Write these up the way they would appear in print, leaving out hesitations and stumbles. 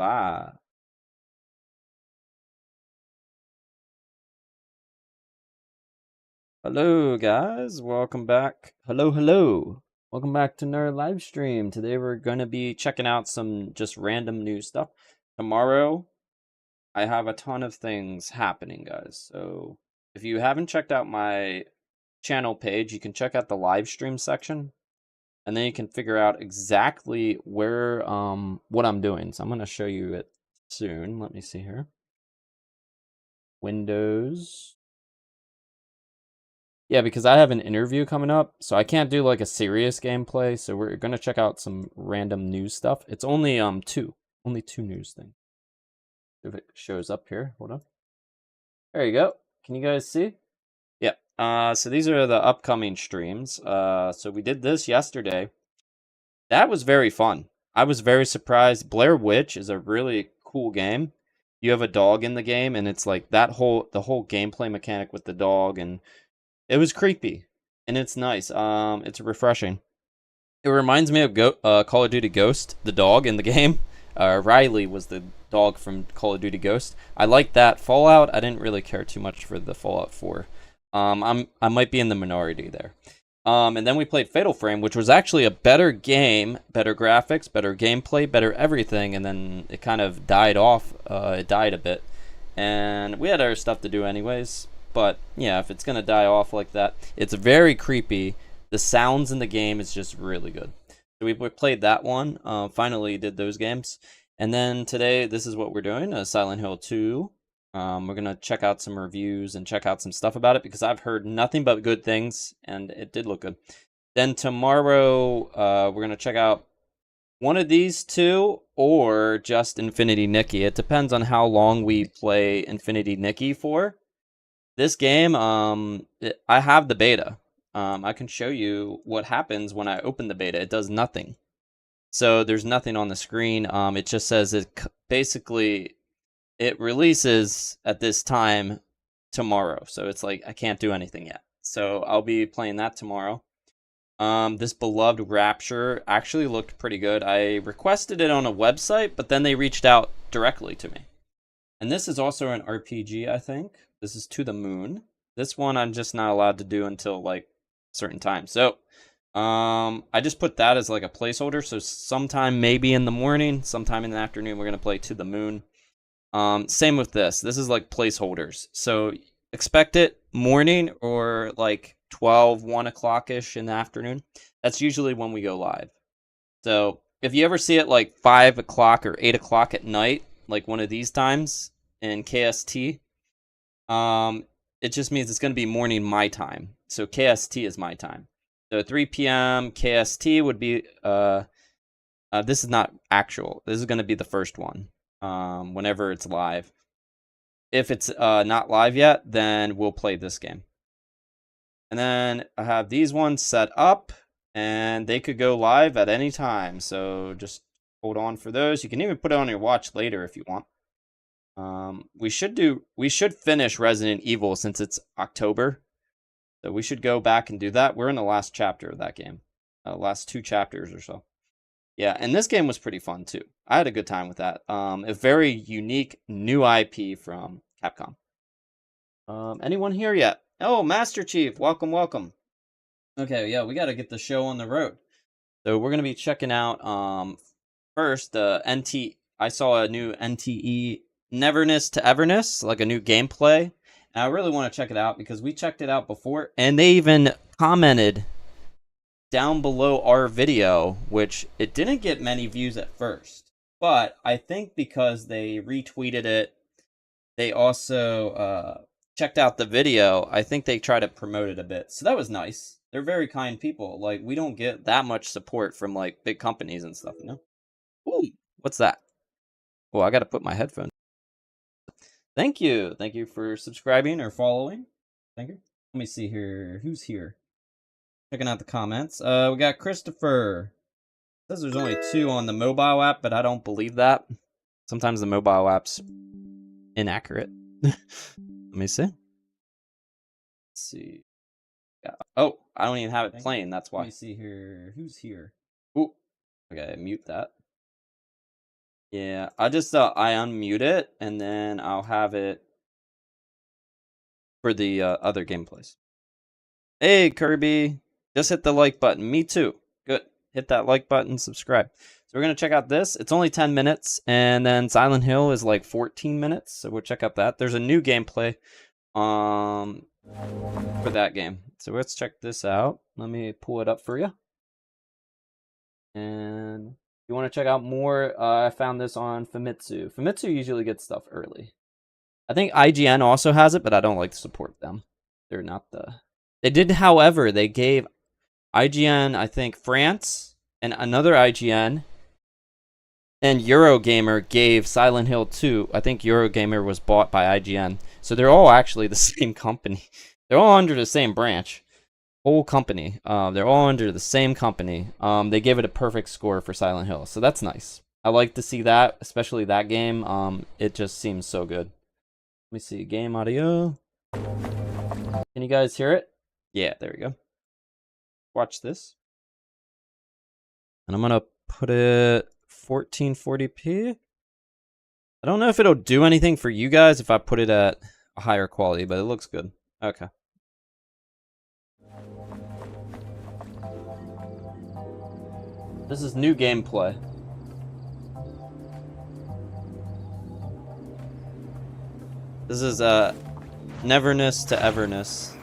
live. Hello, guys. Welcome back. Hello. Welcome back to our live stream. Today we're going to be checking out some just random news stuff. Tomorrow, I have a ton of things happening, guys. So if you haven't checked out my channel page, you can check out the live stream section. And then you can figure out exactly where what I'm doing. So I'm going to show you it soon. Let me see here. Windows. Yeah, because I have an interview coming up, so I can't do like a serious gameplay. So we're going to check out some random news stuff. It's only two news things. If it shows up here, hold on. There you go. Can you guys see? Yeah. So these are the upcoming streams. So we did this yesterday. That was very fun. I was very surprised. Blair Witch is a really cool game. You have a dog in the game, and it's like the whole gameplay mechanic with the dog, and it was creepy, and it's nice. It's refreshing. It reminds me of Call of Duty Ghost, the dog in the game. Riley was the dog from Call of Duty Ghost. I like that. Fallout, I didn't really care too much for the Fallout 4. I might be in the minority there. And then we played Fatal Frame, which was actually a better game, better graphics, better gameplay, better everything, and then it kind of died off. It died a bit. And we had our stuff to do anyways. But yeah, if it's going to die off like that, it's very creepy. The sounds in the game is just really good. So we played that one. Finally did those games. And then today, this is what we're doing, Silent Hill 2. We're going to check out some reviews and check out some stuff about it because I've heard nothing but good things, and it did look good. Then tomorrow, we're going to check out one of these two or just Infinity Nikki. It depends on how long we play Infinity Nikki for. This game, I have the beta. I can show you what happens when I open the beta. It does nothing. So there's nothing on the screen. It just says basically it releases at this time tomorrow. So it's like I can't do anything yet. So I'll be playing that tomorrow. This Beloved Rapture actually looked pretty good. I requested it on a website, but then they reached out directly to me. And this is also an RPG, I think. This is To the Moon. This one I'm just not allowed to do until like a certain time. So I just put that as like a placeholder. So sometime maybe in the morning, sometime in the afternoon, we're going to play To the Moon. Same with this. This is like placeholders. So expect it morning or like 12, 1 o'clock-ish in the afternoon. That's usually when we go live. So if you ever see it like 5 o'clock or 8 o'clock at night, like one of these times in KST, it just means it's going to be morning my time. So KST is my time. So 3 p.m. KST would be, this is not actual. This is going to be the first one, whenever it's live. If it's not live yet, then we'll play this game. And then I have these ones set up, and they could go live at any time. So just hold on for those. You can even put it on your watch later if you want. We should finish Resident Evil since it's October. So we should go back and do that. We're in the last chapter of that game. Last 2 chapters or so. Yeah, and this game was pretty fun too. I had a good time with that. A very unique new IP from Capcom. Anyone here yet? Oh, Master Chief, welcome. Okay, yeah, we got to get the show on the road. So we're gonna be checking out first the NTE. I saw a new NTE Neverness to Everness, like a new gameplay. And I really want to check it out because we checked it out before, and they even commented down below our video, which it didn't get many views at first. But I think because they retweeted it, they also checked out the video. I think they tried to promote it a bit. So that was nice. They're very kind people. Like, we don't get that much support from, like, big companies and stuff, you know? Ooh, what's that? Well, I got to put my headphones. Thank you. Thank you for subscribing or following. Thank you. Let me see here. Who's here? Checking out the comments. We got Christopher. Says there's only 2 on the mobile app, but I don't believe that. Sometimes the mobile app's inaccurate. Let me see. Let's see. Yeah. Oh, I don't even have it playing. That's why. Let me see here. Who's here? Ooh. Okay, mute that. Yeah, I just I unmute it and then I'll have it for the other gameplays. Hey Kirby, just hit the like button. Me too. Good. Hit that like button, subscribe. So we're gonna check out this. It's only 10 minutes, and then Silent Hill is like 14 minutes. So we'll check out that. There's a new gameplay for that game. So let's check this out. Let me pull it up for you. And if you want to check out more, I found this on Famitsu. Famitsu usually gets stuff early. I think IGN also has it, but I don't like to support them. They're not the... They did, however, they gave IGN, I think, France, and another IGN, and Eurogamer gave Silent Hill 2. I think Eurogamer was bought by IGN. So they're all actually the same company. They're all under the same branch. Whole company. They're all under the same company. They gave it a perfect score for Silent Hill. So that's nice. I like to see that, especially that game. It just seems so good. Let me see. Game audio. Can you guys hear it? Yeah, there we go. Watch this. And I'm going to put it 1440p. I don't know if it'll do anything for you guys if I put it at a higher quality, but it looks good. Okay. This is new gameplay. This is Neverness to Everness.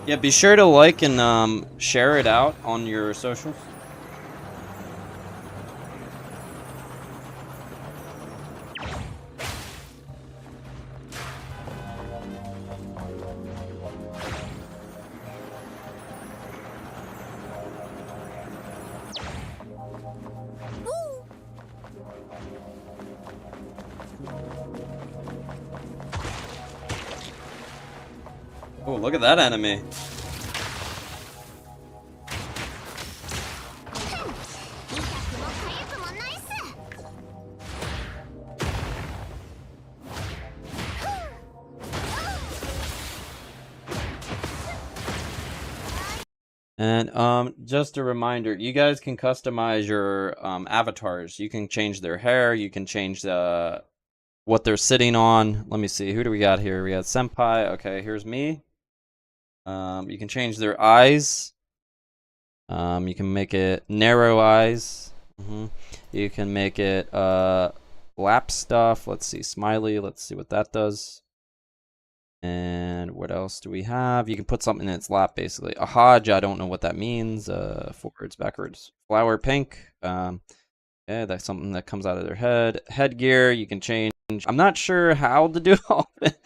Yeah, be sure to like and share it out on your socials. Oh, look at that enemy. And just a reminder, you guys can customize your avatars. You can change their hair, you can change what they're sitting on. Let me see, who do we got here? We got Senpai. Okay, here's me. You can change their eyes. You can make it narrow eyes. You can make it lap stuff. Let's see, smiley. Let's see what that does. And what else do we have? You can put something in its lap, basically. A hodge, I don't know what that means. Forwards, backwards. Flower pink. Yeah, that's something that comes out of their head. Headgear, you can change. I'm not sure how to do all of it.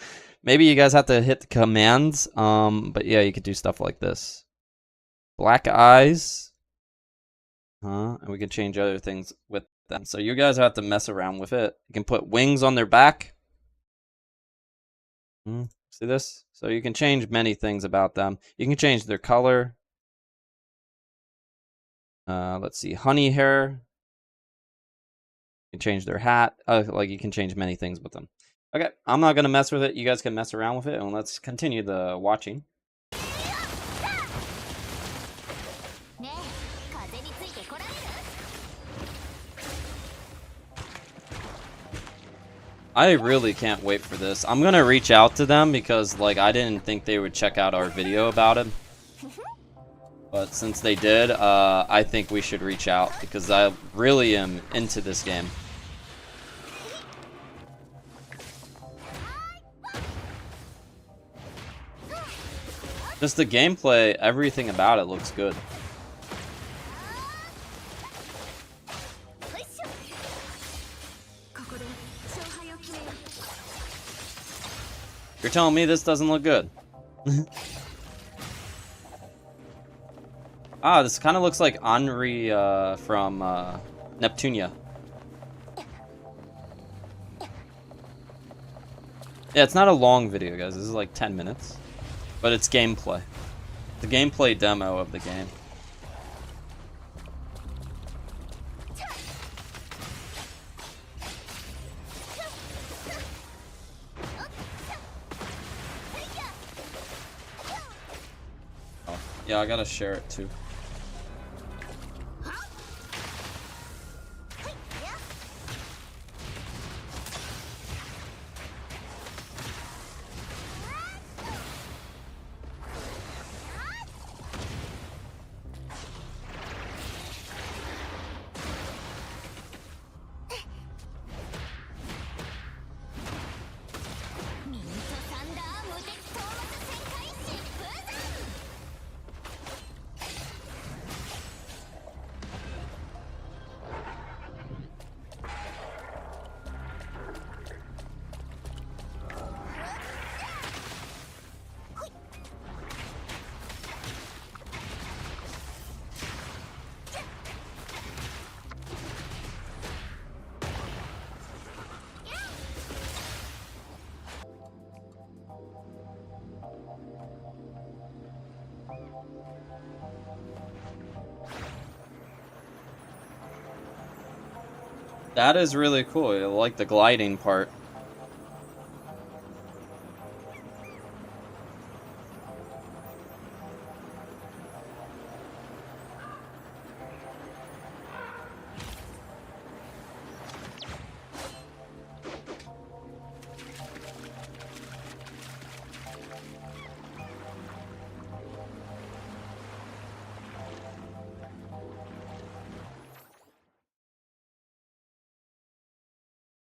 Maybe you guys have to hit the commands. But yeah, you could do stuff like this. Black eyes. And we can change other things with them. So you guys have to mess around with it. You can put wings on their back. See this? So you can change many things about them. You can change their color. Let's see, honey hair. You can change their hat. Like you can change many things with them. Okay, I'm not gonna mess with it. You guys can mess around with it, and let's continue the watching. I really can't wait for this. I'm gonna reach out to them because, like, I didn't think they would check out our video about it. But since they did, I think we should reach out because I really am into this game. Just the gameplay, everything about it looks good. You're telling me this doesn't look good? Ah, this kind of looks like Henri from Neptunia. Yeah, it's not a long video, guys. This is like 10 minutes. But it's gameplay. The gameplay demo of the game. Yeah, I gotta share it too. That is really cool. I like the gliding part.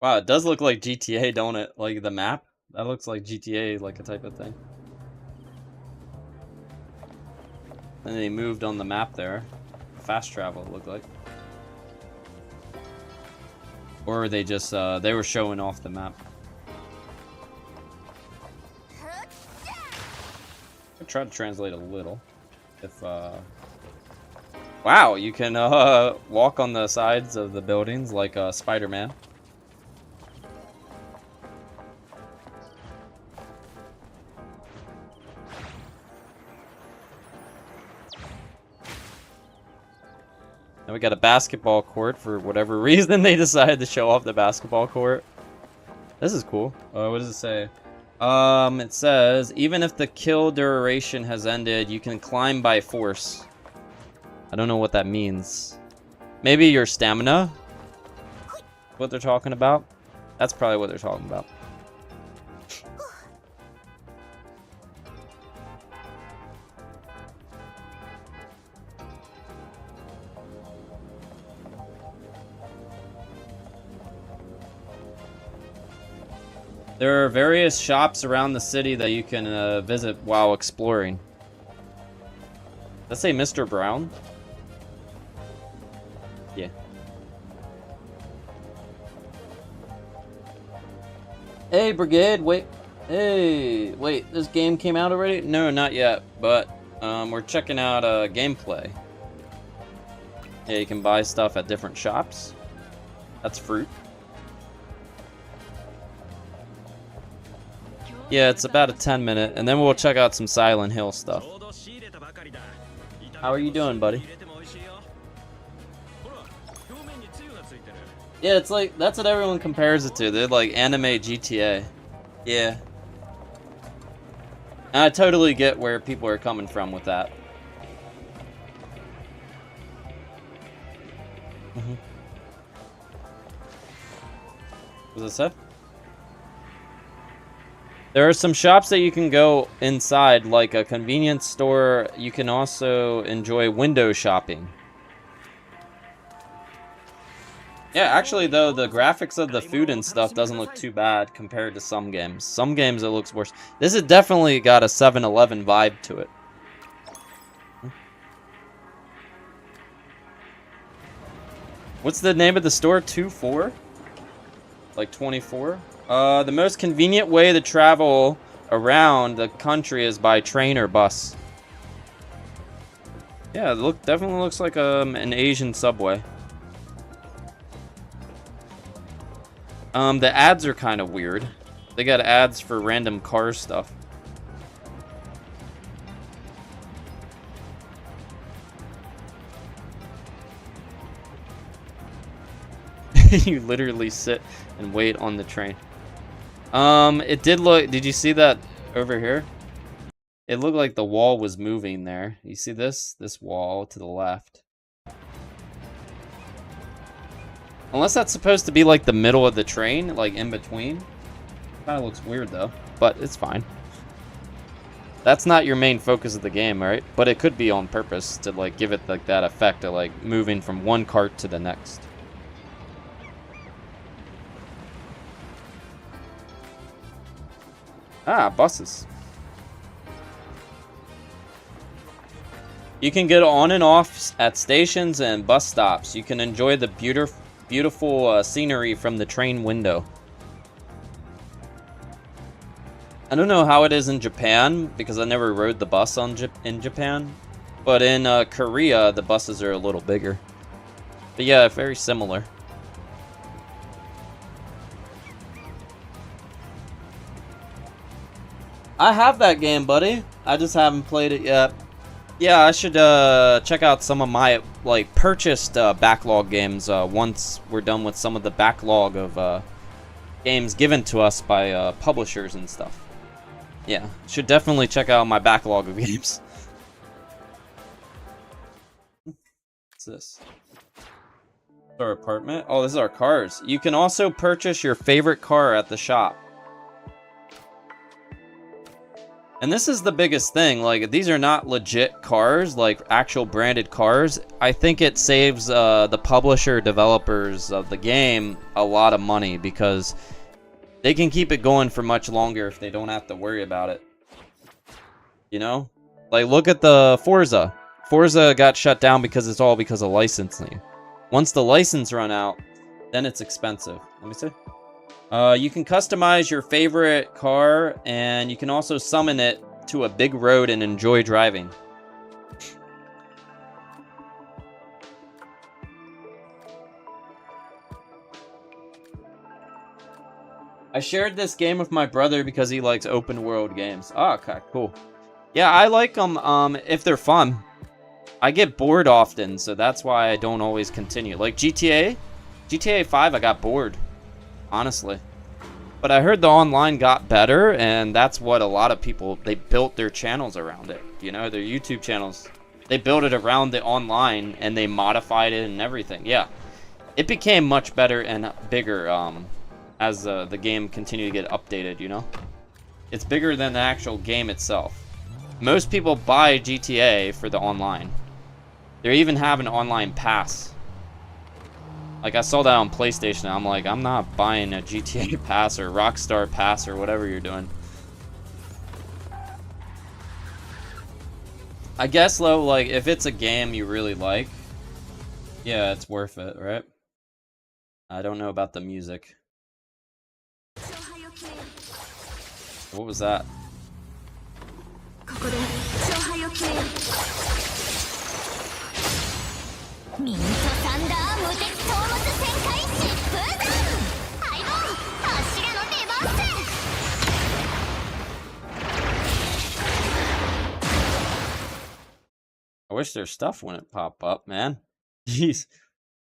Wow, it does look like GTA, don't it? Like the map? That looks like GTA, like a type of thing. And they moved on the map there. Fast travel, it looked like. Or they just, they were showing off the map. I'll try to translate a little. If, Wow, you can, walk on the sides of the buildings like, Spider-Man. And we got a basketball court for whatever reason they decided to show off the basketball court. This is cool. What does it say? It says, even if the kill duration has ended, you can climb by force. I don't know what that means. Maybe your stamina? What they're talking about? That's probably what they're talking about. There are various shops around the city that you can visit while exploring. Let's say Mr. Brown. Yeah. Hey, Brigade, wait. Hey, wait, this game came out already? No, not yet, but we're checking out gameplay. Yeah, you can buy stuff at different shops. That's fruit. Yeah, it's about a 10-minute, and then we'll check out some Silent Hill stuff. How are you doing, buddy? Yeah, it's like, that's what everyone compares it to. They're like anime GTA. Yeah. And I totally get where people are coming from with that. What does it say? There are some shops that you can go inside, like a convenience store. You can also enjoy window shopping. Yeah, actually, though, the graphics of the food and stuff doesn't look too bad compared to some games. Some games it looks worse. This has definitely got a 7-Eleven vibe to it. What's the name of the store? 24? Like 24? The most convenient way to travel around the country is by train or bus. Yeah, it definitely looks like an Asian subway. The ads are kind of weird. They got ads for random car stuff. You literally sit and wait on the train. It did look, did you see that over here? It looked like the wall was moving there. You see this? This wall to the left. Unless that's supposed to be like the middle of the train, like in between. Kind of looks weird though, but it's fine. That's not your main focus of the game, right? But it could be on purpose to like give it like that effect of like moving from one cart to the next. Ah, buses. You can get on and off at stations and bus stops. You can enjoy the beautiful scenery from the train window. I don't know how it is in Japan, because I never rode the bus in Japan. But in Korea, the buses are a little bigger. But yeah, very similar. I have that game, buddy. I just haven't played it yet. Yeah, I should check out some of my like purchased backlog games once we're done with some of the backlog of games given to us by publishers and stuff. Yeah, should definitely check out my backlog of games. What's this? Our apartment? Oh, this is our cars. You can also purchase your favorite car at the shop. And this is the biggest thing, like, these are not legit cars, like, actual branded cars. I think it saves the publisher developers of the game a lot of money, because they can keep it going for much longer if they don't have to worry about it. You know? Like, look at the Forza. Forza got shut down because it's all because of licensing. Once the license run out, then it's expensive. Let me see. You can customize your favorite car, and you can also summon it to a big road and enjoy driving. I shared this game with my brother because he likes open world games. Oh, okay, cool. Yeah, I like them if they're fun. I get bored often, so that's why I don't always continue. Like GTA 5, I got bored. Honestly. But I heard the online got better, and that's what a lot of people, they built their channels around it. You know, their YouTube channels. They built it around the online, and they modified it and everything. Yeah. It became much better and bigger as the game continued to get updated, you know? It's bigger than the actual game itself. Most people buy GTA for the online. They even have an online pass. Like, I saw that on PlayStation, and I'm like, I'm not buying a GTA pass or Rockstar pass or whatever you're doing. I guess, though, like, if it's a game you really like, yeah, it's worth it, right? I don't know about the music. What was that? I wish their stuff wouldn't pop up, man. Jeez.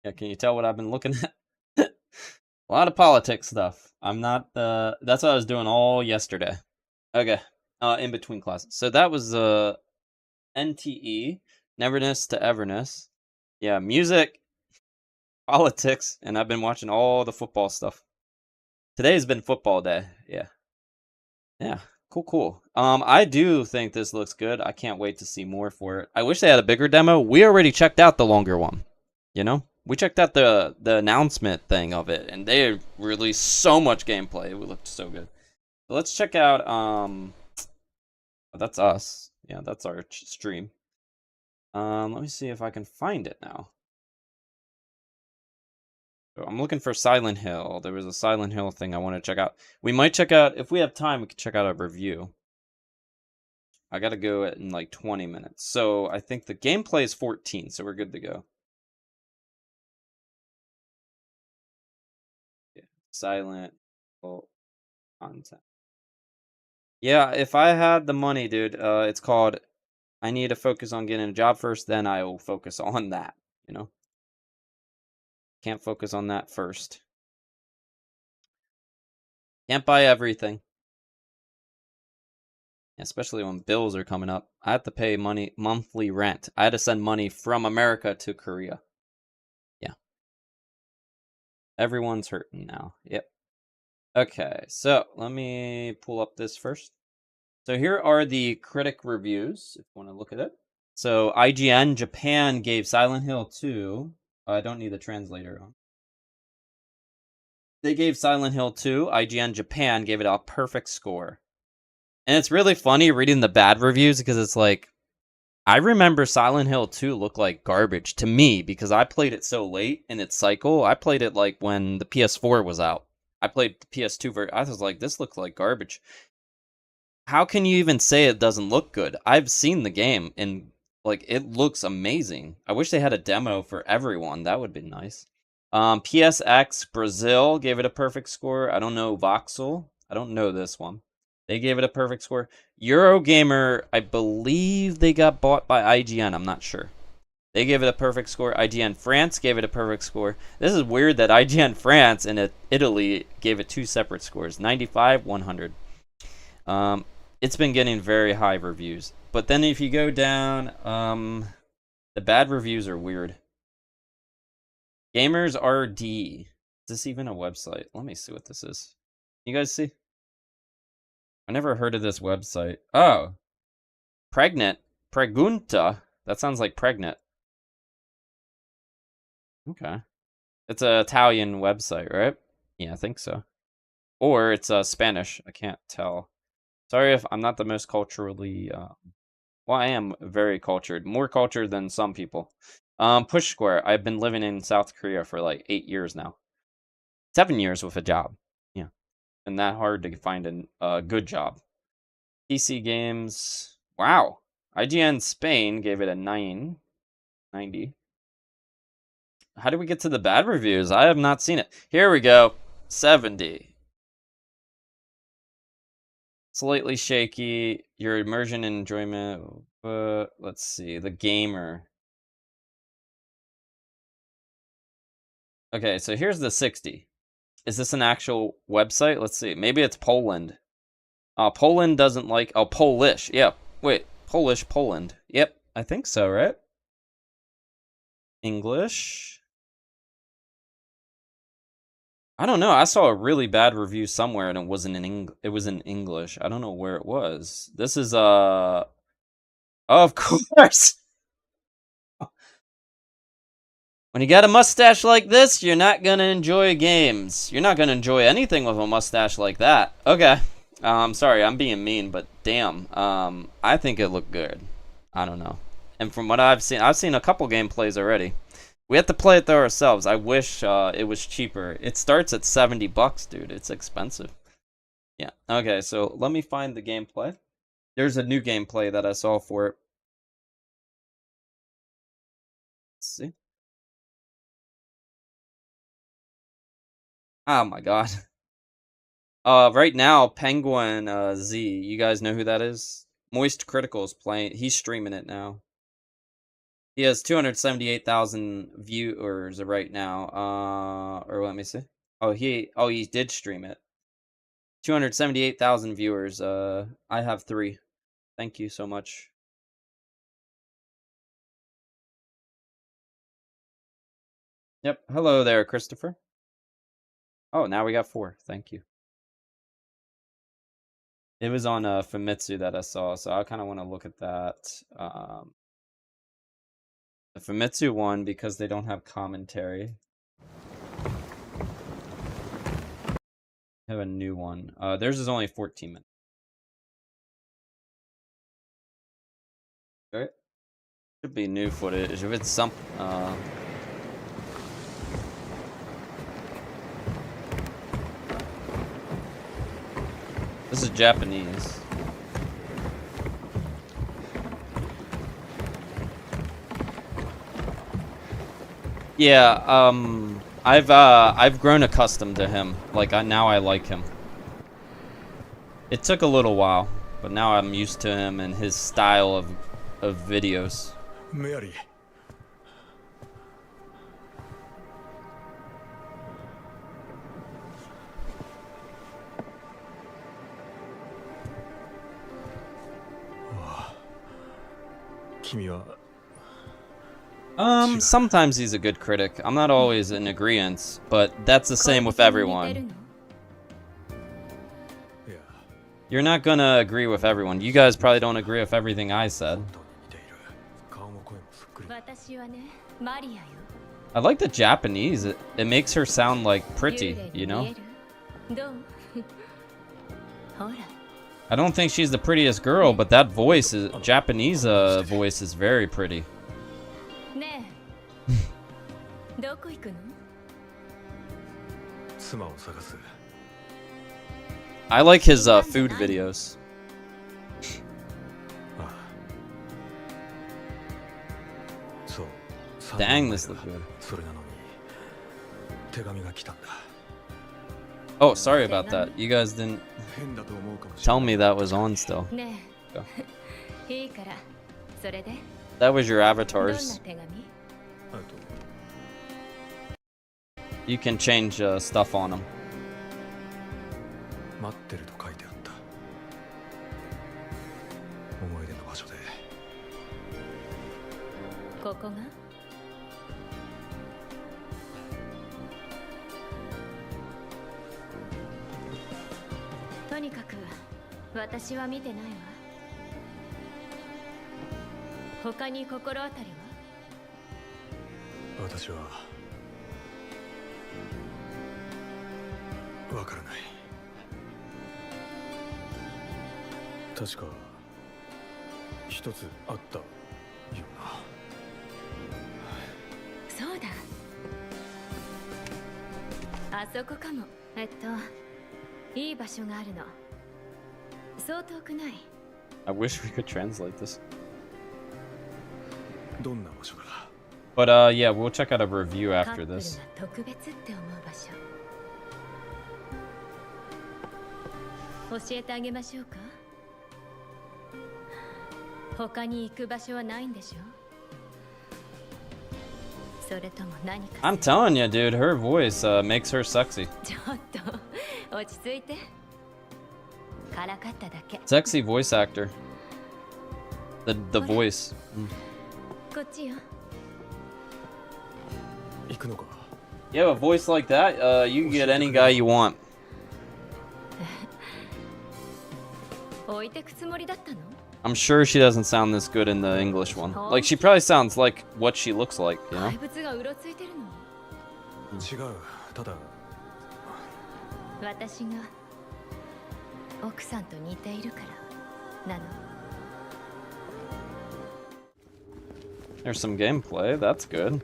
Yeah, can you tell what I've been looking at? A lot of politics stuff. I'm not, that's what I was doing all yesterday. Okay. In between classes. So that was, NTE, Neverness to Everness. Yeah, music, politics, and I've been watching all the football stuff. Today's been football day. Yeah. Yeah. Cool. I do think this looks good. I can't wait to see more for it. I wish they had a bigger demo. We already checked out the longer one. You know? We checked out the announcement thing of it, and they released so much gameplay. It looked so good. So let's check out, oh, that's us. Yeah, that's our stream. Let me see if I can find it now. So I'm looking for Silent Hill. There was a Silent Hill thing I want to check out. We might check out, if we have time, we can check out a review. I gotta go in like 20 minutes. So I think the gameplay is 14, so we're good to go. Yeah. Silent Hill content. Yeah, if I had the money, dude, it's called, I need to focus on getting a job first, then I will focus on that, you know? Can't focus on that first. Can't buy everything. Especially when bills are coming up. I have to pay monthly rent. I had to send money from America to Korea. Yeah. Everyone's hurting now. Yep. Okay, so let me pull up this first. So here are the critic reviews, if you want to look at it. So IGN Japan gave Silent Hill 2. I don't need the translator on. They gave Silent Hill 2. IGN Japan gave it a perfect score. And it's really funny reading the bad reviews because it's like, I remember Silent Hill 2 looked like garbage to me because I played it so late in its cycle. I played it like when the PS4 was out. I played the PS2 version. I was like, this looks like garbage. How can you even say it doesn't look good? I've seen the game and like it looks amazing. I wish they had a demo for everyone. That would be nice. PSX Brazil gave it a perfect score. I don't know Voxel. I don't know this one. They gave it a perfect score. Eurogamer, I believe they got bought by IGN. I'm not sure. They gave it a perfect score. IGN France gave it a perfect score. This is weird that IGN France and Italy gave it two separate scores. 95, 100. It's been getting very high reviews. But then if you go down, the bad reviews are weird. Gamers RD. Is this even a website? Let me see what this is. You guys see? I never heard of this website. Oh. Pregnant. Pregunta. That sounds like pregnant. Okay. It's an Italian website, right? Yeah, I think so. Or it's Spanish. I can't tell. Sorry if I'm not the most culturally... well, I am very cultured. More cultured than some people. Push Square. I've been living in South Korea for like 8 years now. 7 years with a job. Yeah. And that hard to find a good job. PC Games. Wow. IGN Spain gave it a 990. How did we get to the bad reviews? I have not seen it. Here we go. 70. Slightly shaky. Your immersion and enjoyment. Let's see. The Gamer. Okay, so here's the 60. Is this an actual website? Let's see. Maybe it's Poland. Poland doesn't like... Oh, Polish. Yeah. Wait. Polish, Poland. Yep. I think so, right? English. I don't know. I saw a really bad review somewhere and it wasn't it was in English. I don't know where it was. This is oh, of course. When you got a mustache like this, you're not going to enjoy games. You're not going to enjoy anything with a mustache like that. Okay. Sorry, I'm being mean, but damn. I think it looked good. I don't know. And from what I've seen a couple gameplays already. We have to play it though ourselves. I wish it was cheaper. It starts at $70, dude. It's expensive. Yeah. Okay, so let me find the gameplay. There's a new gameplay that I saw for it. Let's see. Oh my god. Right now, Penguin Z. You guys know who that is? Moist Critical is playing. He's streaming it now. He has 278,000 viewers right now. Or let me see. Oh, he did stream it. 278,000 viewers. I have 3. Thank you so much. Yep. Hello there, Christopher. Oh, now we got 4. Thank you. It was on Famitsu that I saw, so I kind of want to look at that. The Famitsu one, because they don't have commentary. I have a new one. Theirs is only 14 minutes. Okay. Should be new footage. If it's some... This is Japanese. Yeah, I've grown accustomed to him. Like now I like him. It took a little while, but now I'm used to him and his style of videos. Mary. Sometimes he's a good critic. I'm not always in agreement, but that's the same with everyone. You're not gonna agree with everyone. You guys probably don't agree with everything I said. I like the Japanese. It makes her sound like pretty, you know? I don't think she's the prettiest girl, but that voice is Japanese voice is very pretty. I like his food videos. Dang, this looks good. Oh, sorry about that. You guys didn't tell me that was on still. Go. That was your avatars. You can change stuff on them. I wish we could translate this. But yeah, we'll check out a review after this. I'm telling you, dude, her voice makes her sexy. Sexy voice actor. The voice. You have a voice like that, you can get any guy you want. I'm sure she doesn't sound this good in the English one. Like, she probably sounds like what she looks like, you know? There's some gameplay, that's good.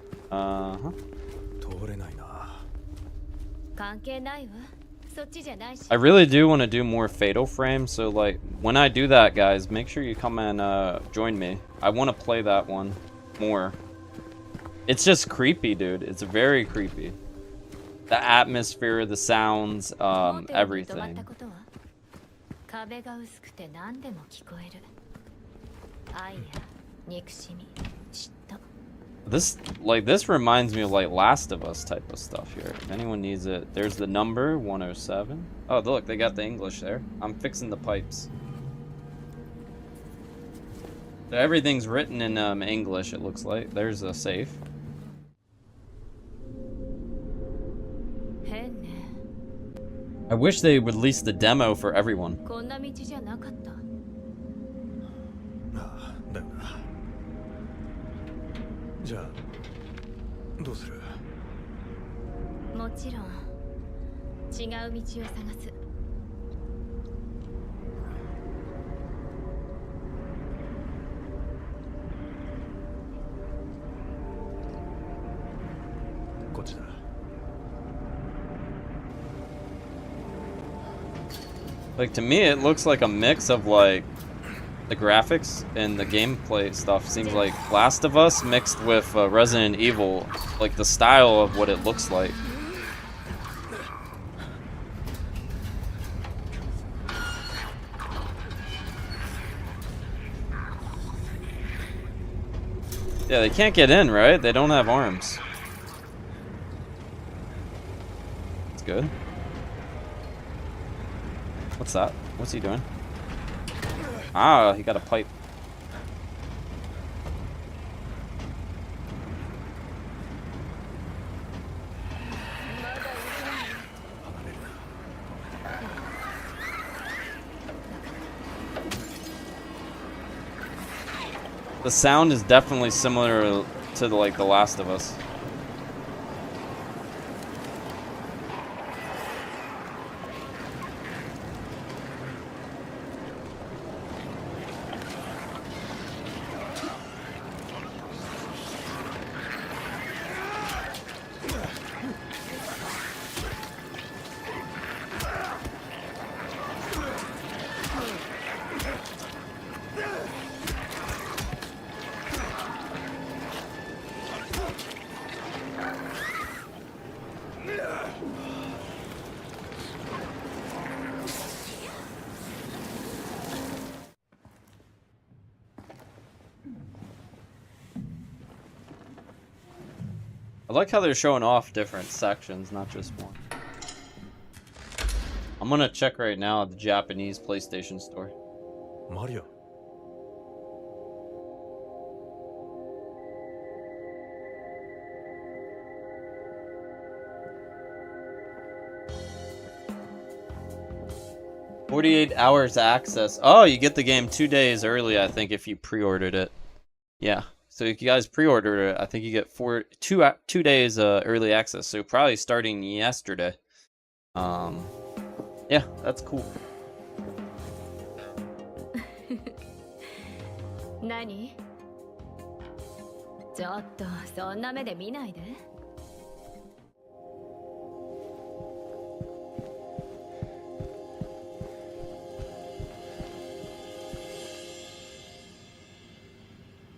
I really do want to do more Fatal Frame, so like when I do that, guys, make sure you come and join me. I want to play that one more. It's just creepy, dude. It's very creepy. The atmosphere, the sounds, everything. This reminds me of like Last of Us type of stuff here. If anyone needs it, there's the number 107. Oh, look, they got the English there. I'm fixing the pipes. So everything's written in English, it looks like. There's a safe. I wish they would release the demo for everyone. Like, to me, it looks like a mix of like the graphics and the gameplay stuff. Seems like Last of Us mixed with Resident Evil, like the style of what it looks like. Yeah, they can't get in, right? They don't have arms. That's good. What's that? What's he doing? Ah, he got a pipe. The sound is definitely similar to like The Last of Us. I like how they're showing off different sections, not just one. I'm gonna check right now at the Japanese PlayStation Store. Mario. $48 hours access. Oh, you get the game 2 days early, I think, if you pre-ordered it. Yeah. So if you guys pre-ordered it, I think you get 2 days early access. So probably starting yesterday. Yeah, that's cool. 何？ちょっとそんな目で見ないで。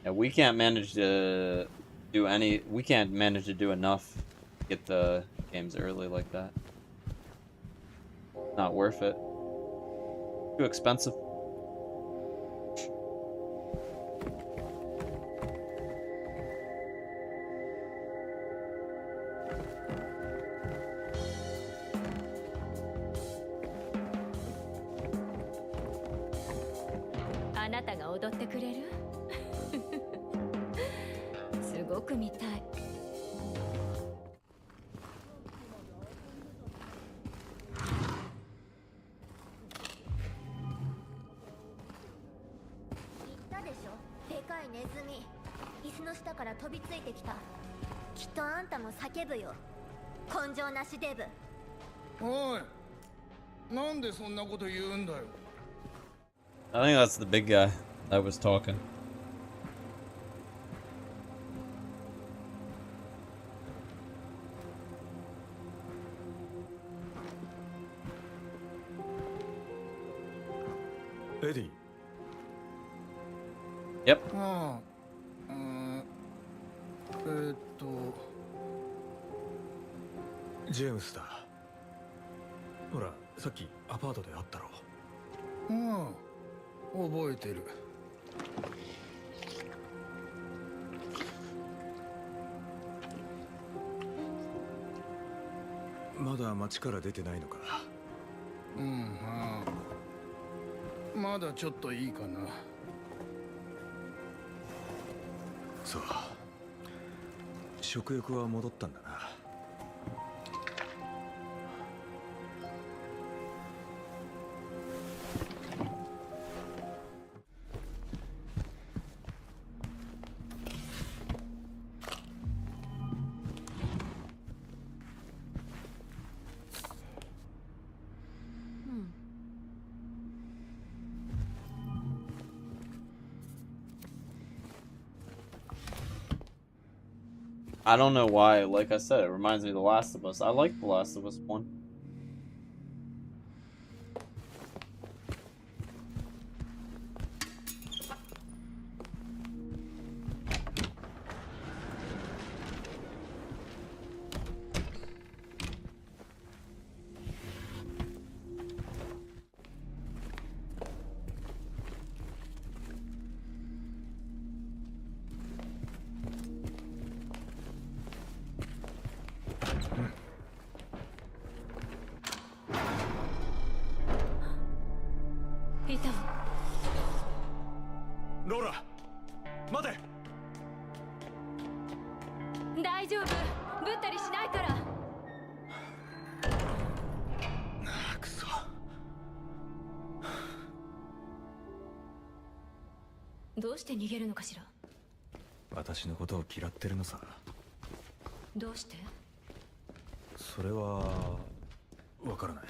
Yeah, we can't manage to do any. We can't manage to do enough to get the games early like that. Not worth it. Too expensive. I think that's the big guy that was talking. Eddie. Yep. James だ。ほら、さっきアパートで会ったろ。覚えてる。まだ町から出てないのか。まだちょっといいかな。そう。食欲は戻ったんだな。I don't know why. Like I said, it reminds me of The Last of Us. I like The Last of Us 1. Laura, 待て。大丈夫。ぶったりしないから。くそ。どうして逃げるのかしら。私のことを嫌ってるのさ。どうして？それはわからない。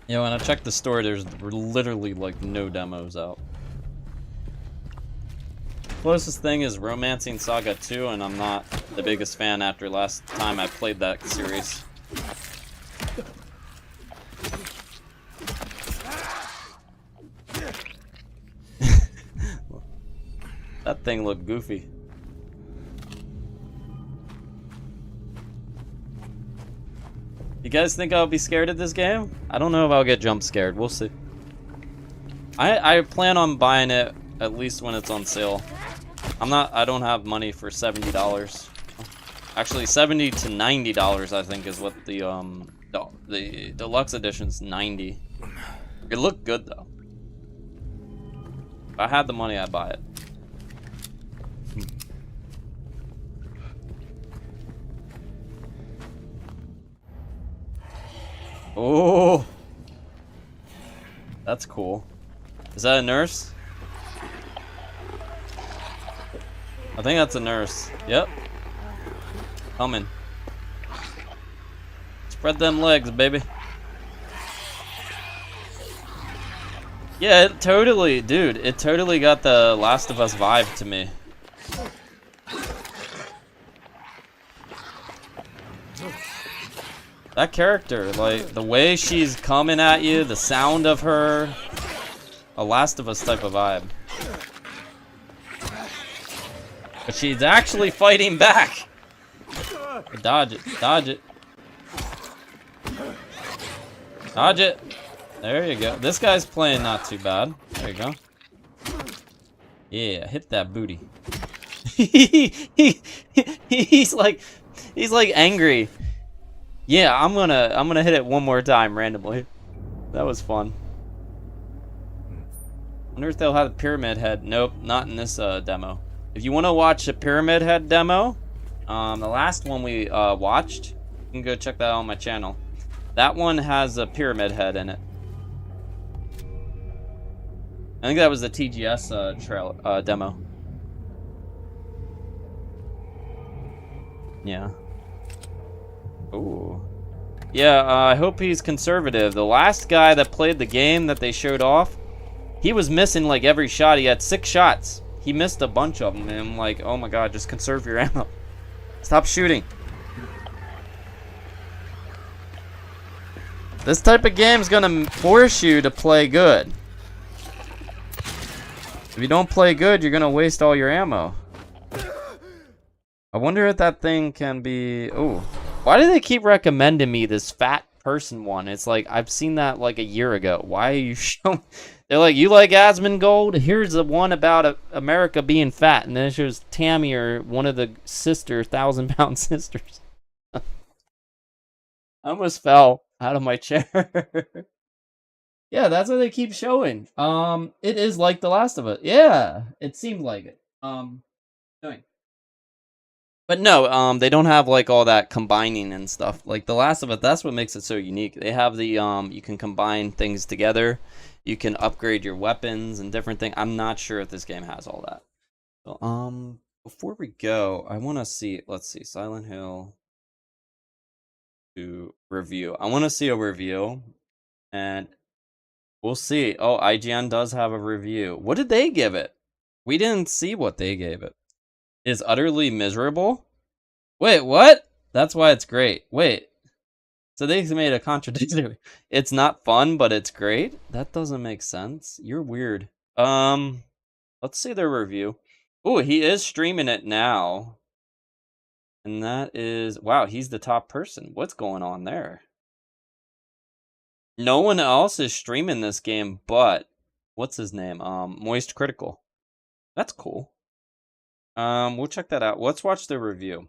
Yeah, when I checked the store, there's literally like no demos out. Closest thing is Romancing Saga 2, and I'm not the biggest fan after last time I played that series. That thing looked goofy. You guys think I'll be scared of this game? I don't know if I'll get jump scared. We'll see. I plan on buying it at least when it's on sale. I don't have money for $70. Actually, $70 to $90 I think is what the deluxe edition's $90. It looked good though. If I had the money, I'd buy it. Oh, that's cool. Is that a nurse? I think that's a nurse. Yep. Coming. Spread them legs, baby. Yeah, it totally, dude, it totally got the Last of Us vibe to me. That character, like, the way she's coming at you, the sound of her, a Last of Us type of vibe. But she's actually fighting back. Dodge it, dodge it. Dodge it. There you go. This guy's playing not too bad. There you go. Yeah, hit that booty. He's like angry. Yeah, I'm gonna hit it one more time randomly. That was fun. Wonder if they'll have a pyramid head. Nope, not in this demo. If you want to watch a pyramid head demo, the last one we watched, you can go check that out on my channel. That one has a pyramid head in it. I think that was the TGS demo. Yeah. Ooh. Yeah, I hope he's conservative. The last guy that played the game that they showed off, he was missing like every shot. He had 6 shots. He missed a bunch of them, and I'm like, oh my god, just conserve your ammo. Stop shooting. This type of game is gonna force you to play good. If you don't play good, you're gonna waste all your ammo. I wonder if that thing can be... Ooh. Why do they keep recommending me this fat person one? It's like, I've seen that like a year ago. Why are you showing... They're like, you like Asmongold? Here's the one about America being fat. And then it shows Tammy or one of the 1,000-pound sisters. I almost fell out of my chair. Yeah, that's what they keep showing. It is like The Last of Us. Yeah, it seemed like it. But no, they don't have like all that combining and stuff. Like The Last of Us, that's what makes it so unique. They have the you can combine things together. You can upgrade your weapons and different things. I'm not sure if this game has all that. So, before we go, I want to see. Let's see, Silent Hill 2 review. I want to see a review, and we'll see. Oh, IGN does have a review. What did they give it? We didn't see what they gave it. Is utterly miserable? Wait, what? That's why it's great. Wait. So they made a contradiction. It's not fun, but it's great? That doesn't make sense. You're weird. Let's see their review. Oh, he is streaming it now. And that is... Wow, he's the top person. What's going on there? No one else is streaming this game, but... What's his name? Moist Critical. That's cool. We'll check that out. Let's watch the review.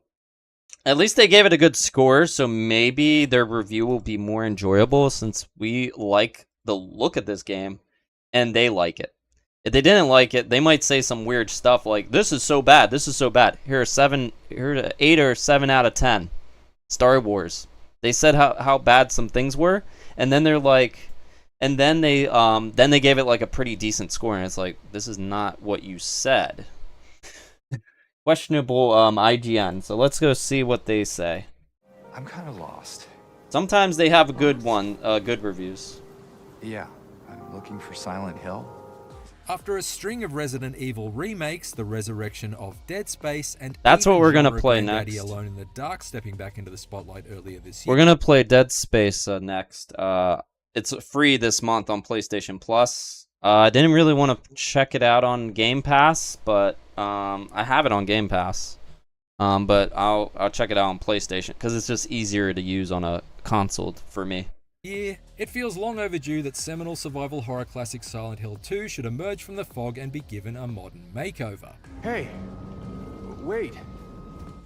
At least they gave it a good score, so maybe their review will be more enjoyable since we like the look of this game and they like it. If they didn't like it, they might say some weird stuff like, this is so bad, this is so bad. Here are 8 or 7 out of 10. Star Wars. They said how bad some things were, And then they're like, and then they gave it like a pretty decent score, and it's like, this is not what you said. Questionable IGN. So let's go see what they say. I'm kind of lost. Sometimes they have a good good reviews. Yeah, I'm looking for Silent Hill. After a string of Resident Evil remakes, the resurrection of Dead Space, and That's what even we're gonna genre play granddaddy next. Alone in the Dark stepping back into the spotlight earlier this year. We're gonna play Dead Space next. It's free this month on PlayStation Plus. I didn't really want to check it out on Game Pass, but I have it on Game Pass. But I'll check it out on PlayStation because it's just easier to use on a console for me. Yeah, it feels long overdue that seminal survival horror classic Silent Hill 2 should emerge from the fog and be given a modern makeover. Hey, wait.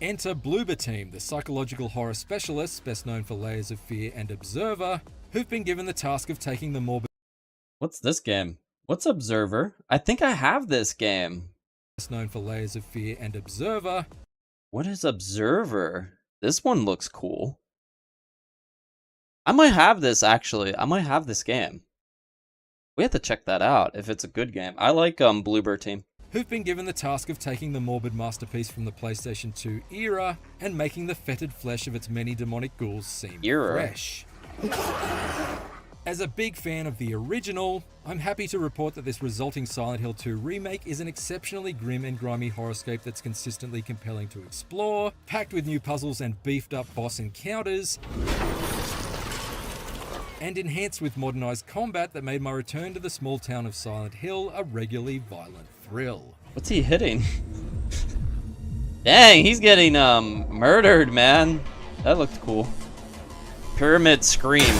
Enter Bloober Team, the psychological horror specialists best known for Layers of Fear and Observer, who've been given the task of taking the morbid... What's this game? What's Observer? I think I have this game. Best known for Layers of Fear and Observer. What is Observer? This one looks cool. I might have this, actually. I might have this game. We have to check that out, if it's a good game. I like Bloober Team. Who've been given the task of taking the morbid masterpiece from the PlayStation 2 era and making the fetid flesh of its many demonic ghouls seem fresh. As a big fan of the original, I'm happy to report that this resulting Silent Hill 2 remake is an exceptionally grim and grimy horrorscape that's consistently compelling to explore, packed with new puzzles and beefed up boss encounters, and enhanced with modernized combat that made my return to the small town of Silent Hill a regularly violent thrill. What's he hitting? Dang, he's getting murdered, man. That looked cool. Pyramid Scream.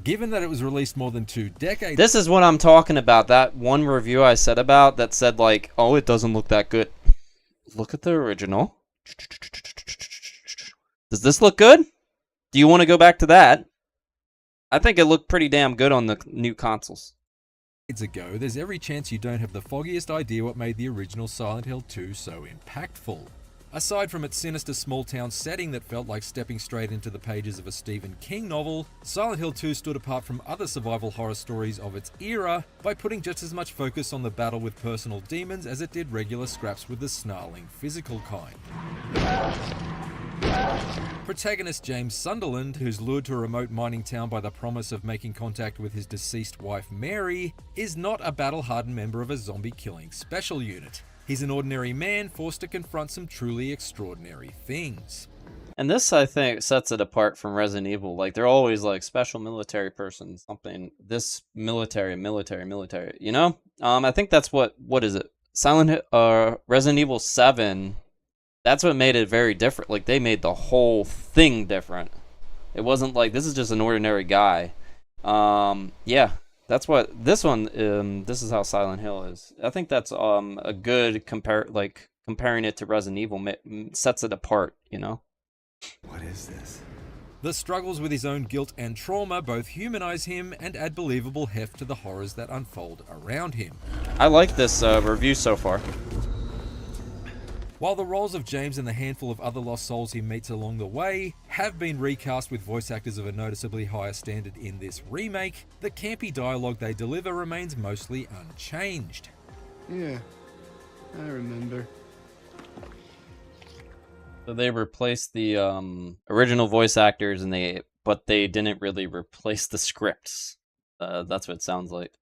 Given that it was released more than 2 decades... This is what I'm talking about. That one review I said about that said like, oh, it doesn't look that good. Look at the original. Does this look good? Do you want to go back to that? I think it looked pretty damn good on the new consoles. Ago, there's every chance you don't have the foggiest idea what made the original Silent Hill 2 so impactful. Aside from its sinister small-town setting that felt like stepping straight into the pages of a Stephen King novel, Silent Hill 2 stood apart from other survival horror stories of its era by putting just as much focus on the battle with personal demons as it did regular scraps with the snarling physical kind. Protagonist James Sunderland, who's lured to a remote mining town by the promise of making contact with his deceased wife Mary, is not a battle-hardened member of a zombie-killing special unit. He's an ordinary man forced to confront some truly extraordinary things. And this, I think, sets it apart from Resident Evil. Like, they're always like special military person, something. This military, you know? I think that's what is it? Resident Evil 7, that's what made it very different. Like, they made the whole thing different. It wasn't like, this is just an ordinary guy. Yeah. That's what this one. This is how Silent Hill is. I think that's a good comparing it to Resident Evil sets it apart. You know. What is this? The struggles with his own guilt and trauma both humanize him and add believable heft to the horrors that unfold around him. I like this review so far. While the roles of James and the handful of other lost souls he meets along the way have been recast with voice actors of a noticeably higher standard in this remake, the campy dialogue they deliver remains mostly unchanged. Yeah, I remember. So they replaced the original voice actors, but they didn't really replace the scripts. That's what it sounds like.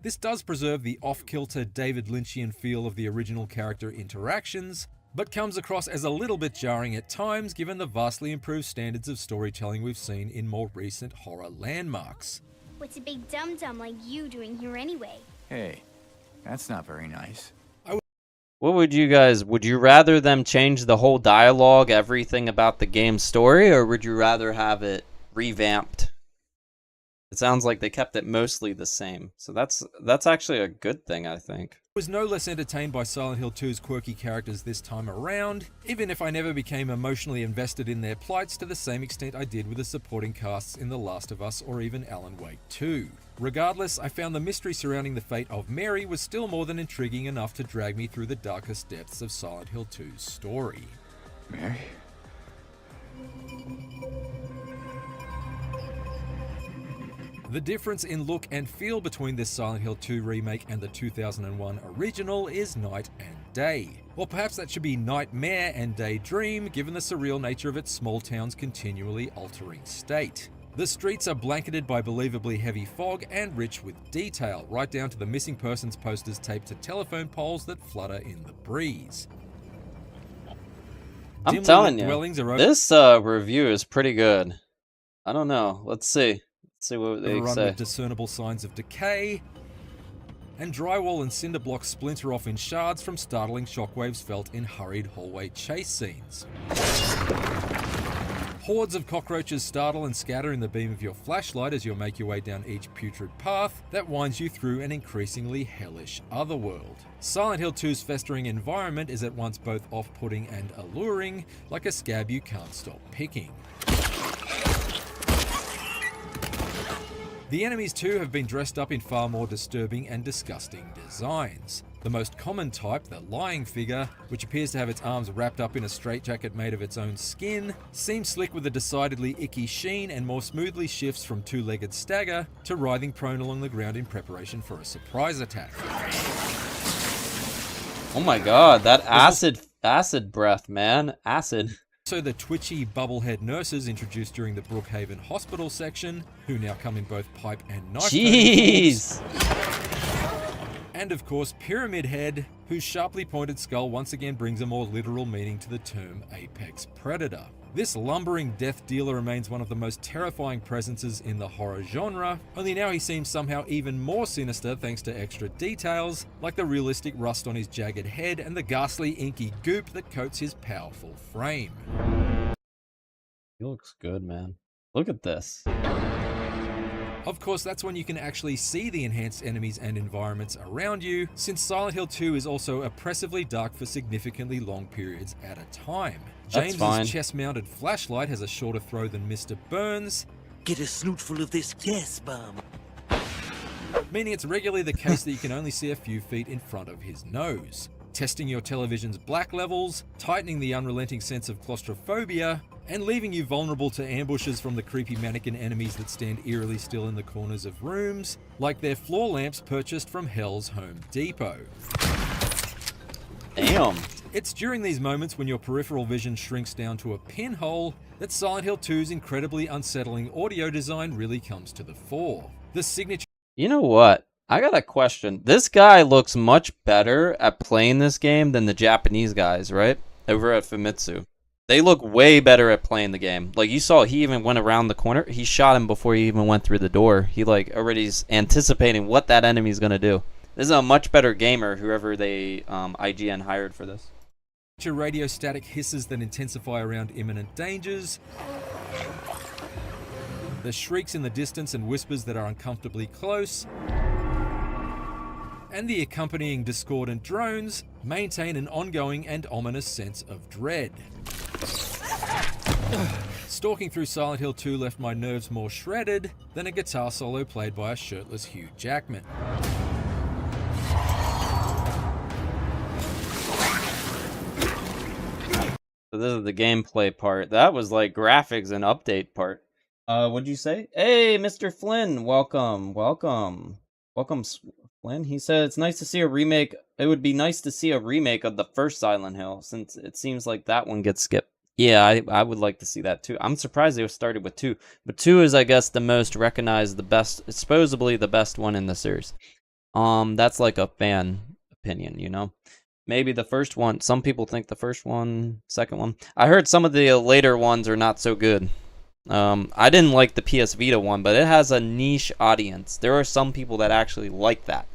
This does preserve the off-kilter David Lynchian feel of the original character interactions, but comes across as a little bit jarring at times given the vastly improved standards of storytelling we've seen in more recent horror landmarks. What's a big dum-dum like you doing here anyway? Hey, that's not very nice. What would you rather them change the whole dialogue, everything about the game's story, or would you rather have it revamped? It sounds like they kept it mostly the same. So that's actually a good thing, I think. I was no less entertained by Silent Hill 2's quirky characters this time around, even if I never became emotionally invested in their plights to the same extent I did with the supporting casts in The Last of Us or even Alan Wake 2. Regardless, I found the mystery surrounding the fate of Mary was still more than intriguing enough to drag me through the darkest depths of Silent Hill 2's story. Mary? The difference in look and feel between this Silent Hill 2 remake and the 2001 original is night and day. Or perhaps that should be nightmare and daydream, given the surreal nature of its small town's continually altering state. The streets are blanketed by believably heavy fog and rich with detail, right down to the missing persons posters taped to telephone poles that flutter in the breeze. I'm Dimly telling lit you, dwellings are this review is pretty good. I don't know. Let's see. Let's see what they overrun say. with discernible signs of decay, and drywall and cinder blocks splinter off in shards from startling shockwaves felt in hurried hallway chase scenes. Hordes of cockroaches startle and scatter in the beam of your flashlight as you make your way down each putrid path that winds you through an increasingly hellish otherworld. Silent Hill 2's festering environment is at once both off-putting and alluring, like a scab you can't stop picking. The enemies too have been dressed up in far more disturbing and disgusting designs. The most common type, the lying figure, which appears to have its arms wrapped up in a straitjacket made of its own skin, seems slick with a decidedly icky sheen and more smoothly shifts from two-legged stagger to writhing prone along the ground in preparation for a surprise attack. Oh my god, that acid breath, man. Acid. So the twitchy bubblehead nurses introduced during the Brookhaven Hospital section, who now come in both pipe and knife. Jeez! And of course, Pyramid Head, whose sharply pointed skull once again brings a more literal meaning to the term apex predator. This lumbering death dealer remains one of the most terrifying presences in the horror genre, only now he seems somehow even more sinister thanks to extra details, like the realistic rust on his jagged head and the ghastly inky goop that coats his powerful frame. He looks good, man. Look at this. Of course, that's when you can actually see the enhanced enemies and environments around you, since Silent Hill 2 is also oppressively dark for significantly long periods at a time. That's fine. James's chest-mounted flashlight has a shorter throw than Mr. Burns', Get a snootful of this gas bomb. meaning it's regularly the case that you can only see a few feet in front of his nose. Testing your television's black levels, tightening the unrelenting sense of claustrophobia, and leaving you vulnerable to ambushes from the creepy mannequin enemies that stand eerily still in the corners of rooms, like their floor lamps purchased from Hell's Home Depot. Damn. It's during these moments when your peripheral vision shrinks down to a pinhole that Silent Hill 2's incredibly unsettling audio design really comes to the fore. The signature... You know what? I got a question. This guy looks much better at playing this game than the Japanese guys, right? Over at Famitsu. They look way better at playing the game. Like, you saw he even went around the corner. He shot him before he even went through the door. He, like, already's anticipating what that enemy's gonna do. This is a much better gamer, whoever they, IGN hired for this. Radio static hisses that intensify around imminent dangers. The shrieks in the distance and whispers that are uncomfortably close. And the accompanying discordant drones maintain an ongoing and ominous sense of dread. Stalking through Silent Hill 2 left my nerves more shredded than a guitar solo played by a shirtless Hugh Jackman. So this is the gameplay part. That was like graphics and update part. What'd you say? Hey, Mr. Flynn, welcome. Welcome, Flynn. He said it's nice to see a remake. It would be nice to see a remake of the first Silent Hill, since it seems like that one gets skipped. Yeah, I would like to see that too. I'm surprised they started with 2. But 2 is, I guess, the most recognized, the best, supposedly the best one in the series. That's like a fan opinion, you know? Maybe the first one, some people think the first one, second one. I heard some of the later ones are not so good. I didn't like the PS Vita one, but it has a niche audience. There are some people that actually like that.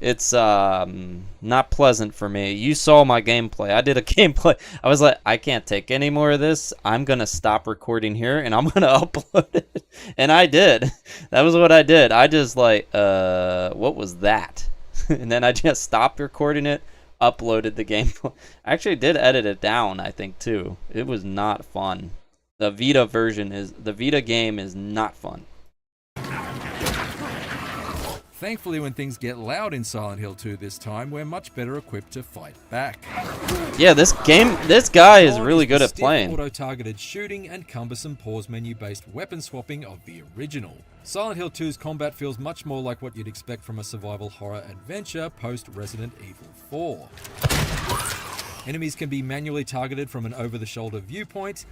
It's not pleasant for me. You saw my gameplay. I did a gameplay. I was like, I can't take any more of this. I'm going to stop recording here and I'm going to upload it. And I did. That was what I did. I just like, what was that? And then I just stopped recording it, uploaded the gameplay. I actually did edit it down, I think, too. It was not fun. The Vita game is not fun. Thankfully, when things get loud in Silent Hill 2 this time, we're much better equipped to fight back. Yeah, this guy is really good at playing. Auto-targeted shooting and cumbersome pause menu-based weapon swapping of the original. Silent Hill 2's combat feels much more like what you'd expect from a survival horror adventure post-Resident Evil 4. Enemies can be manually targeted from an over-the-shoulder viewpoint.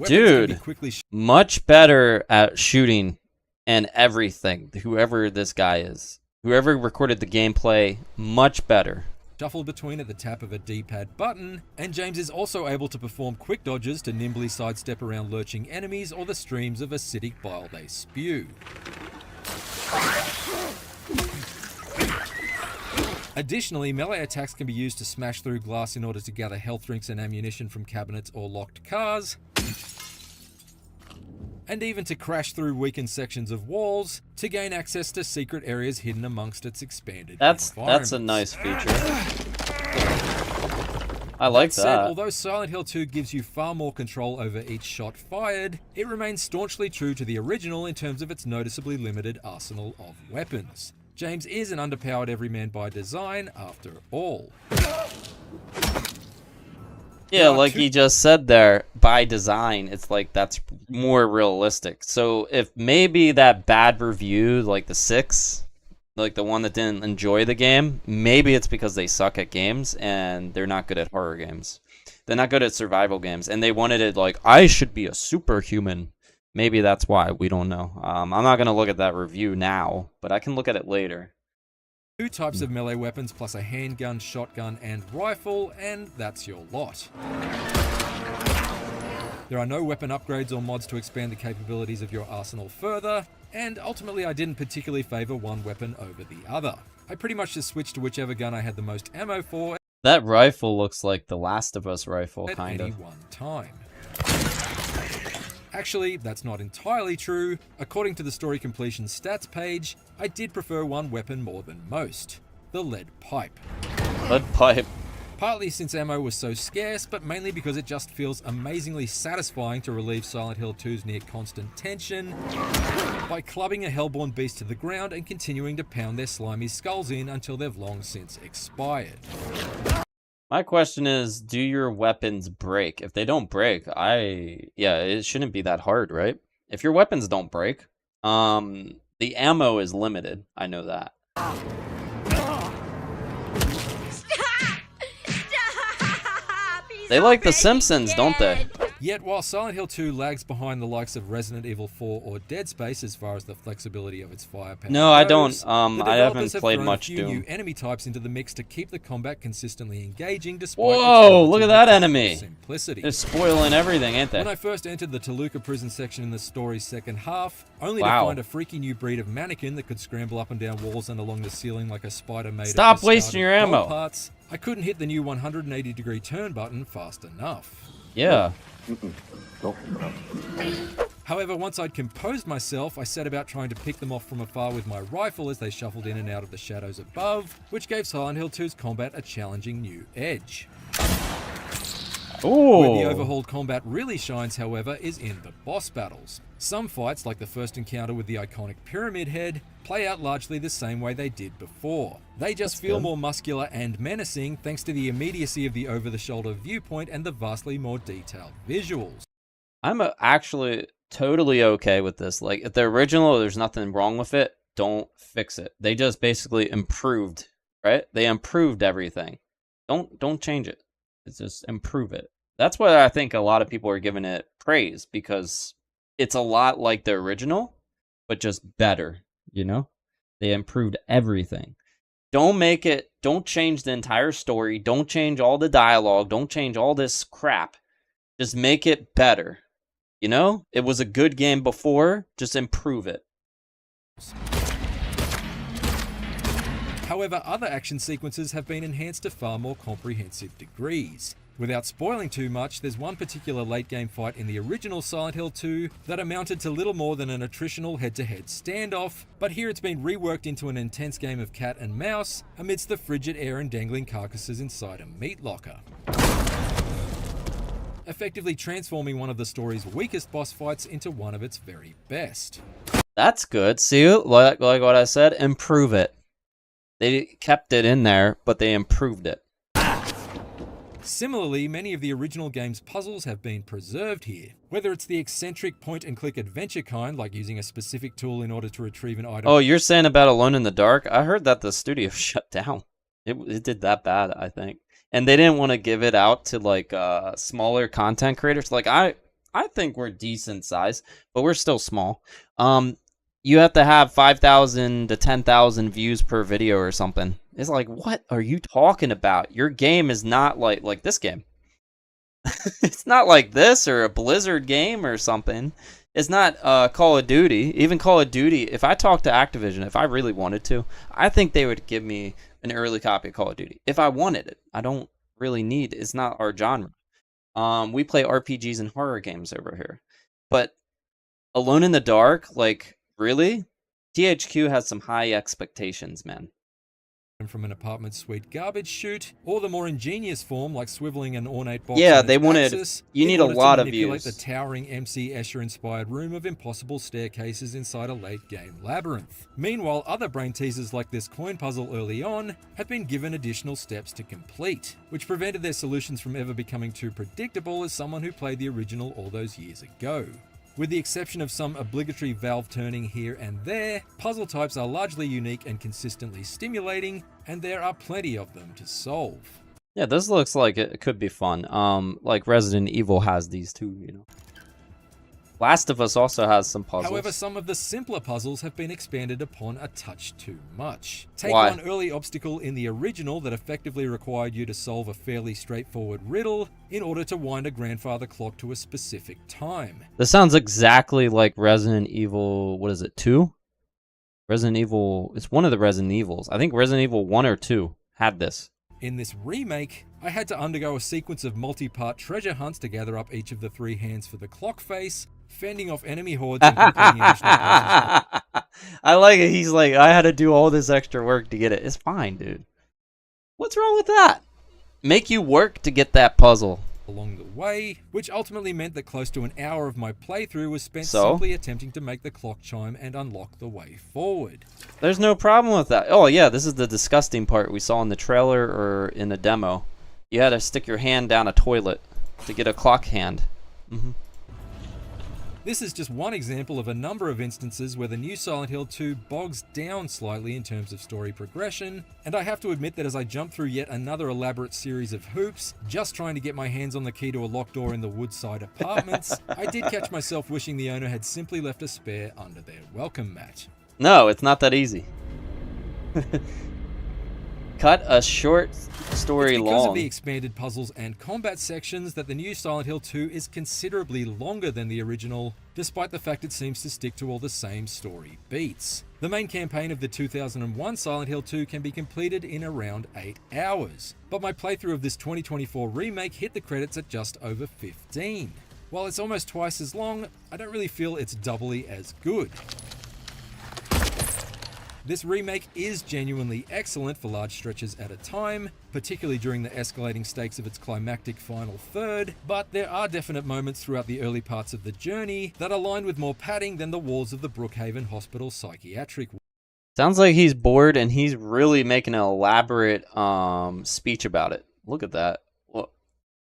Dude, much better at shooting and everything. Whoever this guy is. Whoever recorded the gameplay, much better. Shuffle between at the tap of a D-pad button, and James is also able to perform quick dodges to nimbly sidestep around lurching enemies or the streams of acidic bile they spew. Additionally, melee attacks can be used to smash through glass in order to gather health drinks and ammunition from cabinets or locked cars, and even to crash through weakened sections of walls to gain access to secret areas hidden amongst its expanded That's a nice feature. I like that. Said, although Silent Hill 2 gives you far more control over each shot fired, it remains staunchly true to the original in terms of its noticeably limited arsenal of weapons. James is an underpowered everyman by design, after all. Yeah, like he just said there, by design, it's like that's more realistic. So if maybe that bad review, like the 6, like the one that didn't enjoy the game, maybe it's because they suck at games and they're not good at horror games. They're not good at survival games, and they wanted it like, I should be a superhuman. Maybe that's why, we don't know. I'm not going to look at that review now, but I can look at it later. 2 types of melee weapons plus a handgun, shotgun, and rifle, and that's your lot. There are no weapon upgrades or mods to expand the capabilities of your arsenal further, and ultimately I didn't particularly favor one weapon over the other. I pretty much just switched to whichever gun I had the most ammo for. That rifle looks like the Last of Us rifle, kind of. At any one time. Actually, that's not entirely true. According to the story completion stats page, I did prefer one weapon more than most: the lead pipe. Lead pipe. Partly since ammo was so scarce, but mainly because it just feels amazingly satisfying to relieve Silent Hill 2's near constant tension by clubbing a hellborn beast to the ground and continuing to pound their slimy skulls in until they've long since expired. My question is, do your weapons break? If they don't break, yeah, it shouldn't be that hard, right? If your weapons don't break, the ammo is limited. I know that. They like The Simpsons, don't they? Yet, while Silent Hill 2 lags behind the likes of Resident Evil 4 or Dead Space as far as the flexibility of its firepower No, I don't. goes, I haven't played much Doom. New enemy types into the mix to keep the combat consistently engaging despite Whoa, look at that enemy. Simplicity. They're spoiling everything, ain't they? When I first entered the Toluca prison section in the story's second half, only to find a freaky new breed of mannequin that could scramble up and down walls and along the ceiling like a spider made Stop wasting your ammo. Parts, I couldn't hit the new 180-degree turn button fast enough. Yeah. However, once I'd composed myself, I set about trying to pick them off from afar with my rifle as they shuffled in and out of the shadows above, which gave Silent Hill 2's combat a challenging new edge. Ooh. Where the overhauled combat really shines, however, is in the boss battles. Some fights, like the first encounter with the iconic Pyramid Head, play out largely the same way they did before. They just feel more muscular and menacing thanks to the immediacy of the over-the-shoulder viewpoint and the vastly more detailed visuals. I'm actually totally okay with this. Like, if the original, there's nothing wrong with it, don't fix it. They just basically improved, right? They improved everything. Don't change it. It's just improve it. That's why I think a lot of people are giving it praise, because it's a lot like the original, but just better, you know? They improved everything. Don't change the entire story. Don't change all the dialogue. Don't change all this crap. Just make it better. You know? It was a good game before. Just improve it. However, other action sequences have been enhanced to far more comprehensive degrees. Without spoiling too much, there's one particular late-game fight in the original Silent Hill 2 that amounted to little more than an attritional head-to-head standoff, but here it's been reworked into an intense game of cat and mouse amidst the frigid air and dangling carcasses inside a meat locker, effectively transforming one of the story's weakest boss fights into one of its very best. That's good. See, like what I said, improve it. They kept it in there, but they improved it. Similarly, many of the original game's puzzles have been preserved here. Whether it's the eccentric point-and-click adventure kind, like using a specific tool in order to retrieve an item. Oh, you're saying about Alone in the Dark? I heard that the studio shut down. It did that bad, I think. And they didn't want to give it out to like smaller content creators. Like I think we're decent size, but we're still small. You have to have 5,000 to 10,000 views per video or something. It's like, what are you talking about? Your game is not like this game. It's not like this or a Blizzard game or something. It's not Call of Duty. Even Call of Duty, if I talked to Activision, if I really wanted to, I think they would give me an early copy of Call of Duty. If I wanted it. I don't really need it. It's not our genre. We play RPGs and horror games over here. But Alone in the Dark, like, really? THQ has some high expectations, man. From an apartment suite garbage chute, or the more ingenious form like swiveling an ornate box. Yeah, on they its wanted. axis You in need a order to lot of manipulate views. the towering MC Escher-inspired room of impossible staircases inside a late-game labyrinth. Meanwhile, other brain teasers like this coin puzzle early on have been given additional steps to complete, which prevented their solutions from ever becoming too predictable as someone who played the original all those years ago. With the exception of some obligatory valve turning here and there, puzzle types are largely unique and consistently stimulating, and there are plenty of them to solve. Yeah, this looks like it could be fun. Like Resident Evil has these too, you know. Last of Us also has some puzzles. However, some of the simpler puzzles have been expanded upon a touch too much. Take Why? one early obstacle in the original that effectively required you to solve a fairly straightforward riddle in order to wind a grandfather clock to a specific time. This sounds exactly like Resident Evil, what is it, 2? Resident Evil, it's one of the Resident Evils. I think Resident Evil 1 or 2 had this. In this remake, I had to undergo a sequence of multi-part treasure hunts to gather up each of the 3 hands for the clock face, fending off enemy hordes and completing additional puzzles. I like it. He's like, I had to do all this extra work to get it. It's fine, dude. What's wrong with that? Make you work to get that puzzle. Along the way, which ultimately meant that close to an hour of my playthrough was spent So? simply attempting to make the clock chime and unlock the way forward. There's no problem with that. Oh, yeah, this is the disgusting part we saw in the trailer or in the demo. You had to stick your hand down a toilet to get a clock hand. This is just one example of a number of instances where the new Silent Hill 2 bogs down slightly in terms of story progression, and I have to admit that as I jump through yet another elaborate series of hoops, just trying to get my hands on the key to a locked door in the Woodside Apartments, I did catch myself wishing the owner had simply left a spare under their welcome mat. No, it's not that easy. Cut a short story It's because of long. the expanded puzzles and combat sections that the new Silent Hill 2 is considerably longer than the original, despite the fact it seems to stick to all the same story beats. The main campaign of the 2001 Silent Hill 2 can be completed in around 8 hours, but my playthrough of this 2024 remake hit the credits at just over 15. While it's almost twice as long, I don't really feel it's doubly as good. This remake is genuinely excellent for large stretches at a time, particularly during the escalating stakes of its climactic final third, but there are definite moments throughout the early parts of the journey that are lined with more padding than the walls of the Brookhaven Hospital psychiatric. Sounds like he's bored and he's really making an elaborate speech about it. Look at that. Well,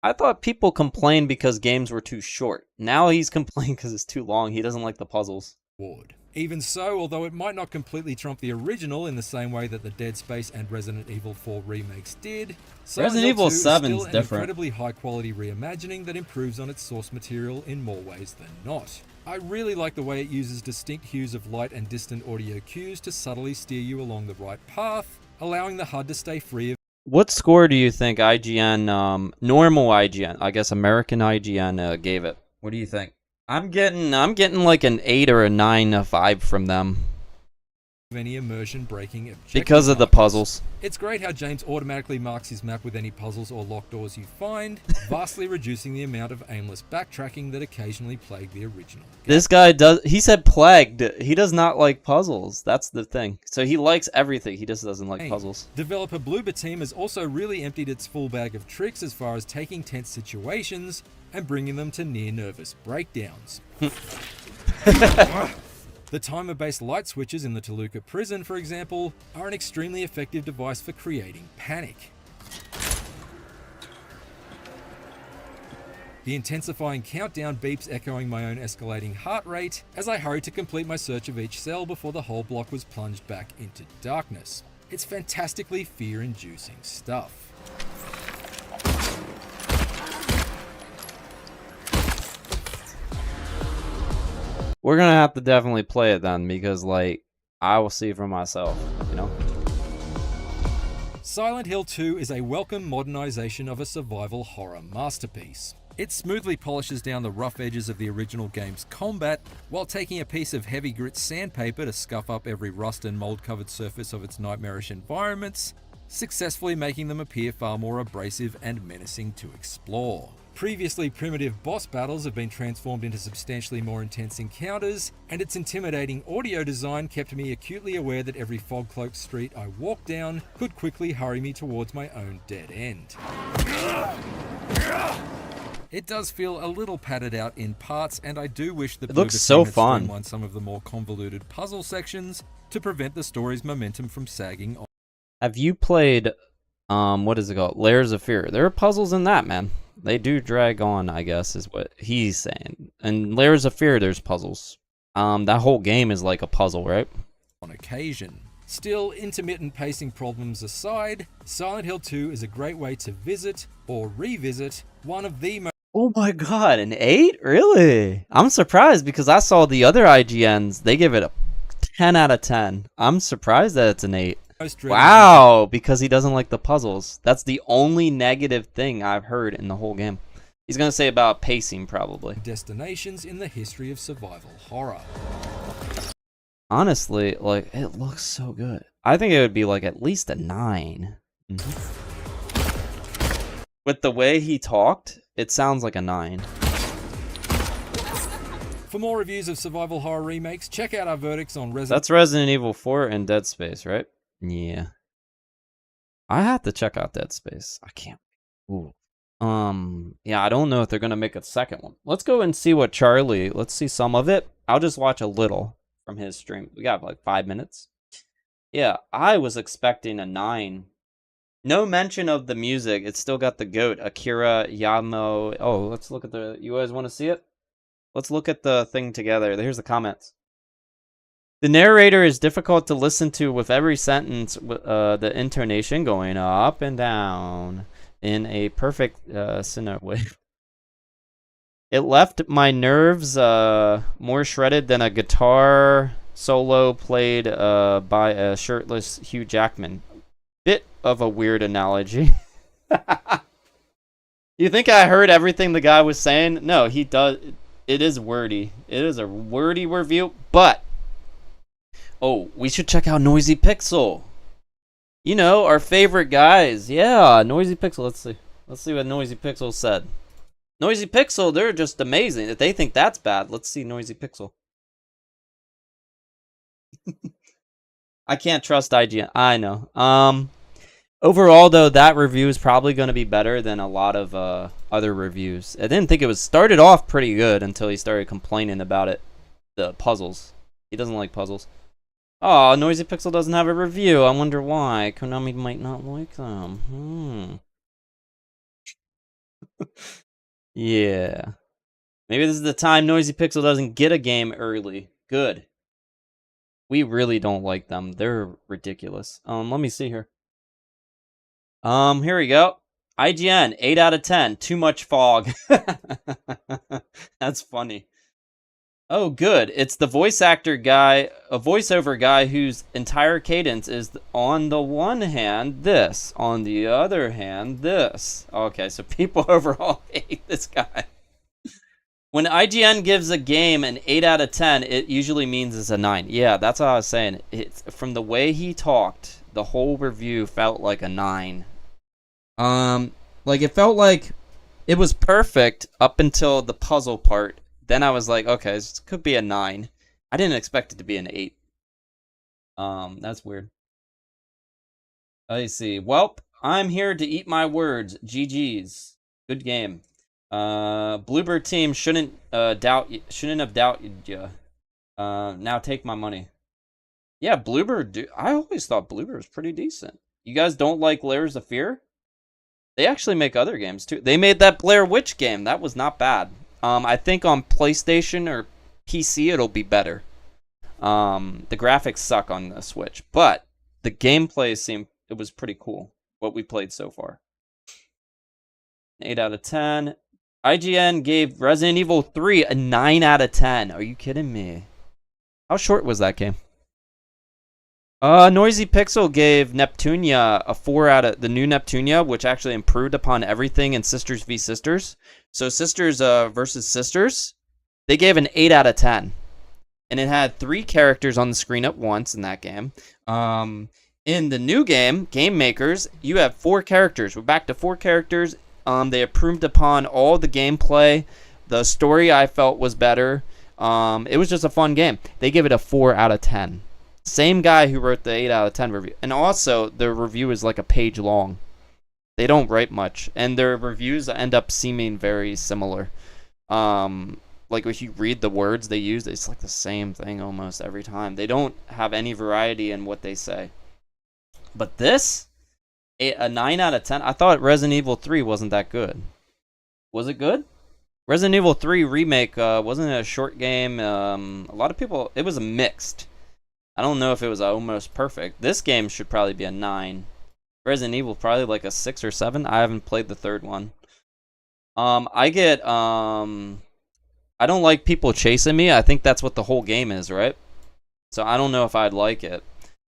I thought people complained because games were too short. Now he's complaining because it's too long. He doesn't like the puzzles. Ward. Even so, although it might not completely trump the original in the same way that the Dead Space and Resident Evil 4 remakes did, Silent Resident Hill Evil 2 is 7's still an different. incredibly high-quality reimagining that improves on its source material in more ways than not. I really like the way it uses distinct hues of light and distant audio cues to subtly steer you along the right path, allowing the HUD to stay free of. What score do you think IGN, normal IGN, I guess American IGN, gave it? What do you think? I'm getting like an 8 or a 9 or 5 from them. Any immersion breaking objective Because of the markers. puzzles. It's great how James automatically marks his map with any puzzles or locked doors you find, vastly reducing the amount of aimless backtracking that occasionally plagued the original game. This guy he said plagued. He does not like puzzles. That's the thing. So he likes everything. He just doesn't like puzzles. Developer Bloober Team has also really emptied its full bag of tricks as far as taking tense situations and bringing them to near nervous breakdowns. The timer-based light switches in the Toluca prison, for example, are an extremely effective device for creating panic. The intensifying countdown beeps echoing my own escalating heart rate as I hurry to complete my search of each cell before the whole block was plunged back into darkness. It's fantastically fear-inducing stuff. We're gonna have to definitely play it then, because like I will see for myself, you know. Silent Hill 2 is a welcome modernization of a survival horror masterpiece. It smoothly polishes down the rough edges of the original game's combat, while taking a piece of heavy grit sandpaper to scuff up every rust and mold-covered surface of its nightmarish environments, successfully making them appear far more abrasive and menacing to explore. Previously primitive boss battles have been transformed into substantially more intense encounters, and its intimidating audio design kept me acutely aware that every fog-cloaked street I walked down could quickly hurry me towards my own dead end. It does feel a little padded out in parts, and I do wish the looks so fun. Streamlined some of the more convoluted puzzle sections to prevent the story's momentum from sagging on. Have you played, what is it called? Layers of Fear. There are puzzles in that, man. They do drag on, I guess, is what he's saying. And Layers of Fear, there's puzzles. That whole game is like a puzzle, right? On occasion. Still, intermittent pacing problems aside, Silent Hill 2 is a great way to visit, or revisit, one of the most... Oh my god, an 8? Really? I'm surprised because I saw the other IGNs. They give it a 10 out of 10. I'm surprised that it's an 8. Wow, because he doesn't like the puzzles. That's the only negative thing I've heard in the whole game. He's going to say about pacing, probably. Destinations in the history of survival horror. Honestly, like, it looks so good. I think it would be like at least a 9. With the way he talked, it sounds like a 9. For more reviews of survival horror remakes, check out our verdicts on Resident... That's Resident Evil 4 and Dead Space, right? Yeah. I have to check out Dead Space. I can't. Ooh. Yeah, I don't know if they're gonna make a second one. Let's go and see what Charlie... Let's see some of it. I'll just watch a little from his stream. We got like 5 minutes. Yeah, I was expecting a 9. No mention of the music. It's still got the GOAT, Akira Yamo. Oh, let's look at the... You guys want to see it? Let's look at the thing together. Here's the comments. The narrator is difficult to listen to with every sentence, the intonation going up and down in a perfect way. It left my nerves more shredded than a guitar solo played by a shirtless Hugh Jackman. Bit of a weird analogy. You think I heard everything the guy was saying? No, he does. It is wordy. It is a wordy review, but... Oh, we should check out Noisy Pixel. You know, our favorite guys. Yeah, Noisy Pixel. Let's see. Let's see what Noisy Pixel said. Noisy Pixel, they're just amazing. If they think that's bad, let's see Noisy Pixel. I can't trust IGN. I know. Overall, though, that review is probably going to be better than a lot of other reviews. I didn't think it was started off pretty good until he started complaining about it. The puzzles. He doesn't like puzzles. Oh, Noisy Pixel doesn't have a review. I wonder why. Konami might not like them. Yeah. Maybe this is the time Noisy Pixel doesn't get a game early. Good. We really don't like them. They're ridiculous. Let me see here. Here we go. IGN, 8 out of 10. Too much fog. That's funny. Oh, good. It's the voice actor guy, a voiceover guy whose entire cadence is on the one hand, this. On the other hand, this. Okay, so people overall hate this guy. When IGN gives a game an 8 out of 10, it usually means it's a 9. Yeah, that's what I was saying. It's, from the way he talked, the whole review felt like a 9. Like, it felt like it was perfect up until the puzzle part. Then I was like, okay, this could be a 9. I didn't expect it to be an 8. That's weird. Let's see. Welp, I'm here to eat my words. GG's. Good game. Bluebird team shouldn't have doubted you. Now take my money. Yeah, Bluebird. I always thought Bluebird was pretty decent. You guys don't like Layers of Fear? They actually make other games too. They made that Blair Witch game. That was not bad. I think on PlayStation or PC it'll be better. The graphics suck on the Switch, but the gameplay it was pretty cool. What we played so far. 8 out of 10. IGN gave Resident Evil 3 a 9 out of 10. Are you kidding me? How short was that game? Noisy Pixel gave Neptunia a 4 out of the new Neptunia, which actually improved upon everything in Sisters v Sisters. So Sisters versus Sisters, they gave an 8 out of 10. And it had 3 characters on the screen at once in that game. In the new game, Game Makers, you have 4 characters. We're back to 4 characters. They improved upon all the gameplay. The story I felt was better. It was just a fun game. They give it a 4 out of 10. Same guy who wrote the 8 out of 10 review. And also, the review is like a page long. They don't write much. And their reviews end up seeming very similar. Like if you read the words they use, it's like the same thing almost every time. They don't have any variety in what they say. But this, a 9 out of 10. I thought Resident Evil 3 wasn't that good. Was it good? Resident Evil 3 Remake wasn't it a short game? A lot of people, it was mixed. I don't know if it was almost perfect. This game should probably be a 9. Resident Evil probably like a 6 or 7. I haven't played the third one. I don't like people chasing me. I think that's what the whole game is, right? So I don't know if I'd like it.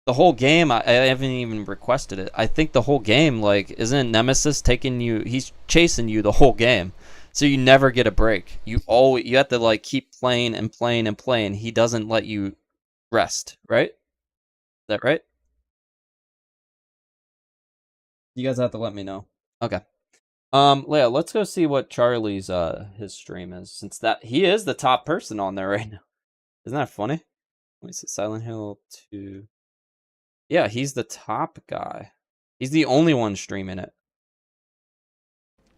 The whole game, I haven't even requested it. I think the whole game, like, isn't Nemesis taking you? He's chasing you the whole game, so you never get a break. You have to like keep playing and playing and playing. He doesn't let you rest, right? Is that right? You guys have to let me know. Okay. Leia, let's go see what Charlie's his stream is, since that he is the top person on there right now. Isn't that funny? Let me see. Silent Hill 2. Yeah, he's the top guy. He's the only one streaming it.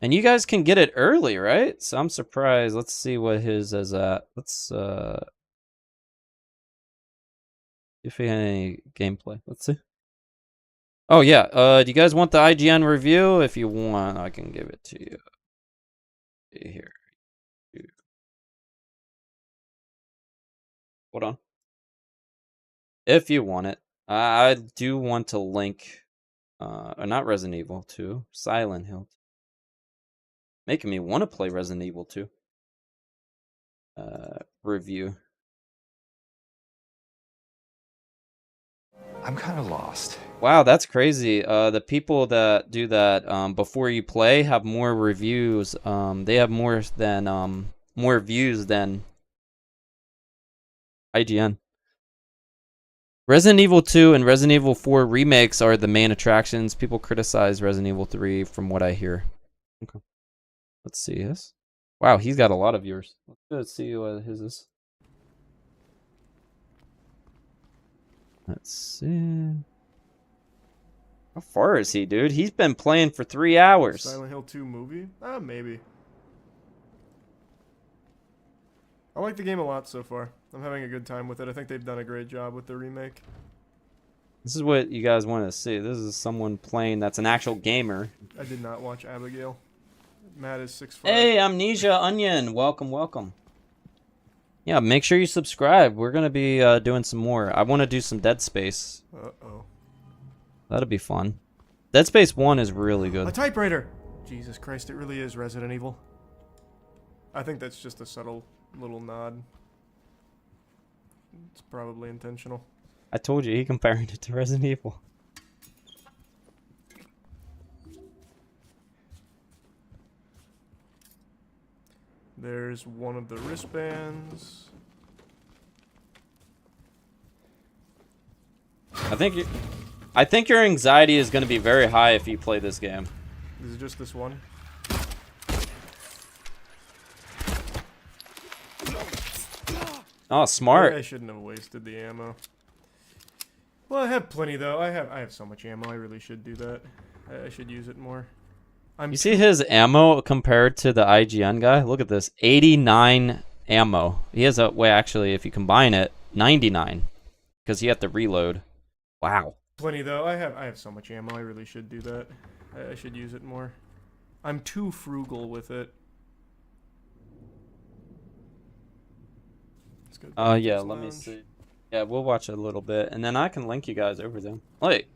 And you guys can get it early, right? So I'm surprised. Let's see what his is at. Let's if he had any gameplay. Let's see. Oh yeah, do you guys want the IGN review? If you want, I can give it to you. Here. Hold on. If you want it. I do want to link, not Resident Evil 2, Silent Hill. Making me want to play Resident Evil 2. Review. I'm kind of lost. Wow, that's crazy. The people that do that before you play have more reviews. They have more views than IGN. Resident Evil 2 and Resident Evil 4 remakes are the main attractions. People criticize Resident Evil 3 from what I hear. Okay. Let's see this. Wow, he's got a lot of viewers. Let's see what his is. Let's see. How far is he, dude? He's been playing for 3 hours. Silent Hill 2 movie? Maybe. I like the game a lot so far. I'm having a good time with it. I think they've done a great job with the remake. This is what you guys want to see. This is someone playing that's an actual gamer. I did not watch Abigail. Matt is 6'5". Hey, Amnesia Onion. Welcome, welcome. Yeah, make sure you subscribe. We're going to be doing some more. I want to do some Dead Space. Uh-oh. That'll be fun. Dead Space 1 is really good. A typewriter! Jesus Christ, it really is Resident Evil. I think that's just a subtle little nod. It's probably intentional. I told you, he comparing it to Resident Evil. There's one of the wristbands. I think your anxiety is going to be very high if you play this game. Is it just this one? Oh, smart. I shouldn't have wasted the ammo. Well, I have plenty though. I have so much ammo. I really should do that. I should use it more. You see his ammo compared to the IGN guy? Look at this. 89 ammo. He has a... Wait, actually, if you combine it, 99 because you have to reload. Wow. Plenty though. I have so much ammo. I really should do that. I should use it more. I'm too frugal with it. Let's go Yeah, let me see. Yeah, we'll watch a little bit, and then I can link you guys over them. Like,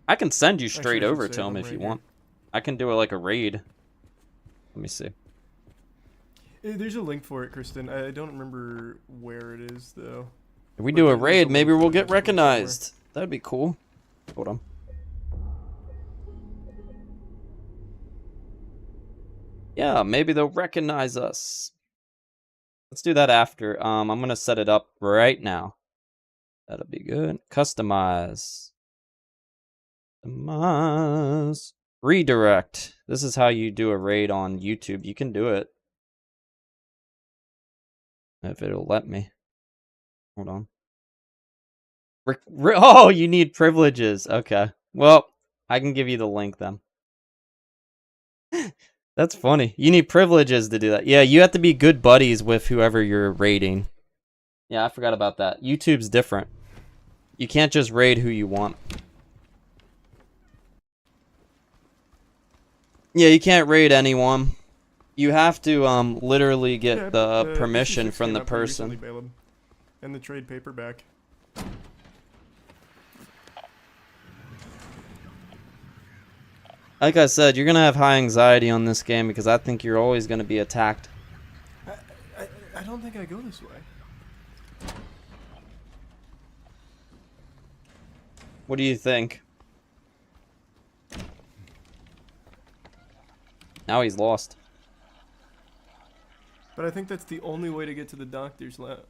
I can send you straight Actually, I should over save to them them if right you here. want. I can do it like a raid. Let me see. There's a link for it, Kristen. I don't remember where it is though. If we But do a there's raid, link maybe to we'll it get somewhere. recognized. That'd be cool. Hold on. Yeah, maybe they'll recognize us. Let's do that after. I'm gonna set it up right now. That'll be good. Customize. Customize. Redirect. This is how you do a raid on YouTube. You can do it. If it'll let me. Hold on. Oh, you need privileges. Okay. Well, I can give you the link then. That's funny. You need privileges to do that. Yeah, you have to be good buddies with whoever you're raiding. Yeah, I forgot about that. YouTube's different. You can't just raid who you want. Yeah, you can't raid anyone. You have to literally get the permission from the person. And the trade paperback. Like I said, you're gonna have high anxiety on this game because I think you're always gonna be attacked. I don't think I go this way. What do you think? Now he's lost. But I think that's the only way to get to the doctor's lab.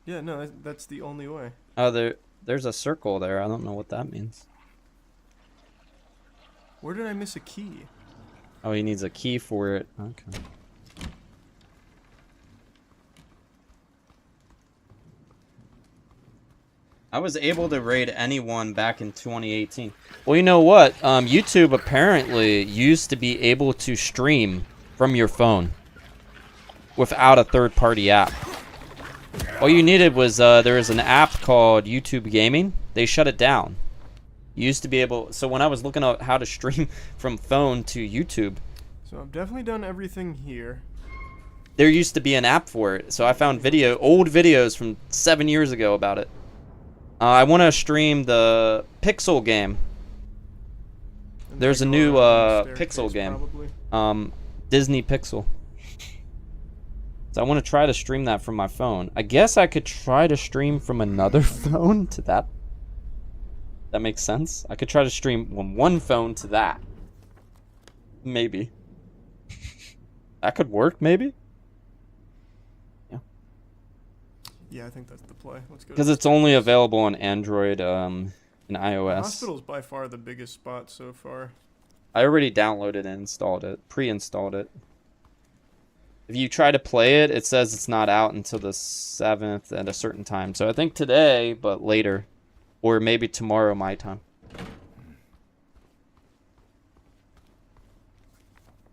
Yeah, no, that's the only way. Oh, there's a circle there. I don't know what that means. Where did I miss a key? Oh, he needs a key for it. Okay. I was able to raid anyone back in 2018. Well, you know what? YouTube apparently used to be able to stream from your phone without a third-party app. All you needed was there was an app called YouTube Gaming. They shut it down. You used to be able. So when I was looking at how to stream from phone to YouTube, So I've definitely done everything here. there used to be an app for it. So I found old videos from 7 years ago about it. I want to stream the Pixel game. And There's a then new go around the Pixel staircase, game. probably. Disney Pixel. So I want to try to stream that from my phone. I guess I could try to stream from another phone to that. That makes sense. I could try to stream from one phone to that. Maybe. That could work, maybe? Yeah. Yeah, I think that's the play. Let's go. Because it's only available on Android and iOS. Hospital's by far the biggest spot so far. I already downloaded and installed it. Pre-installed it. If you try to play it, it says it's not out until the 7th at a certain time. So I think today, but later. Or maybe tomorrow my time.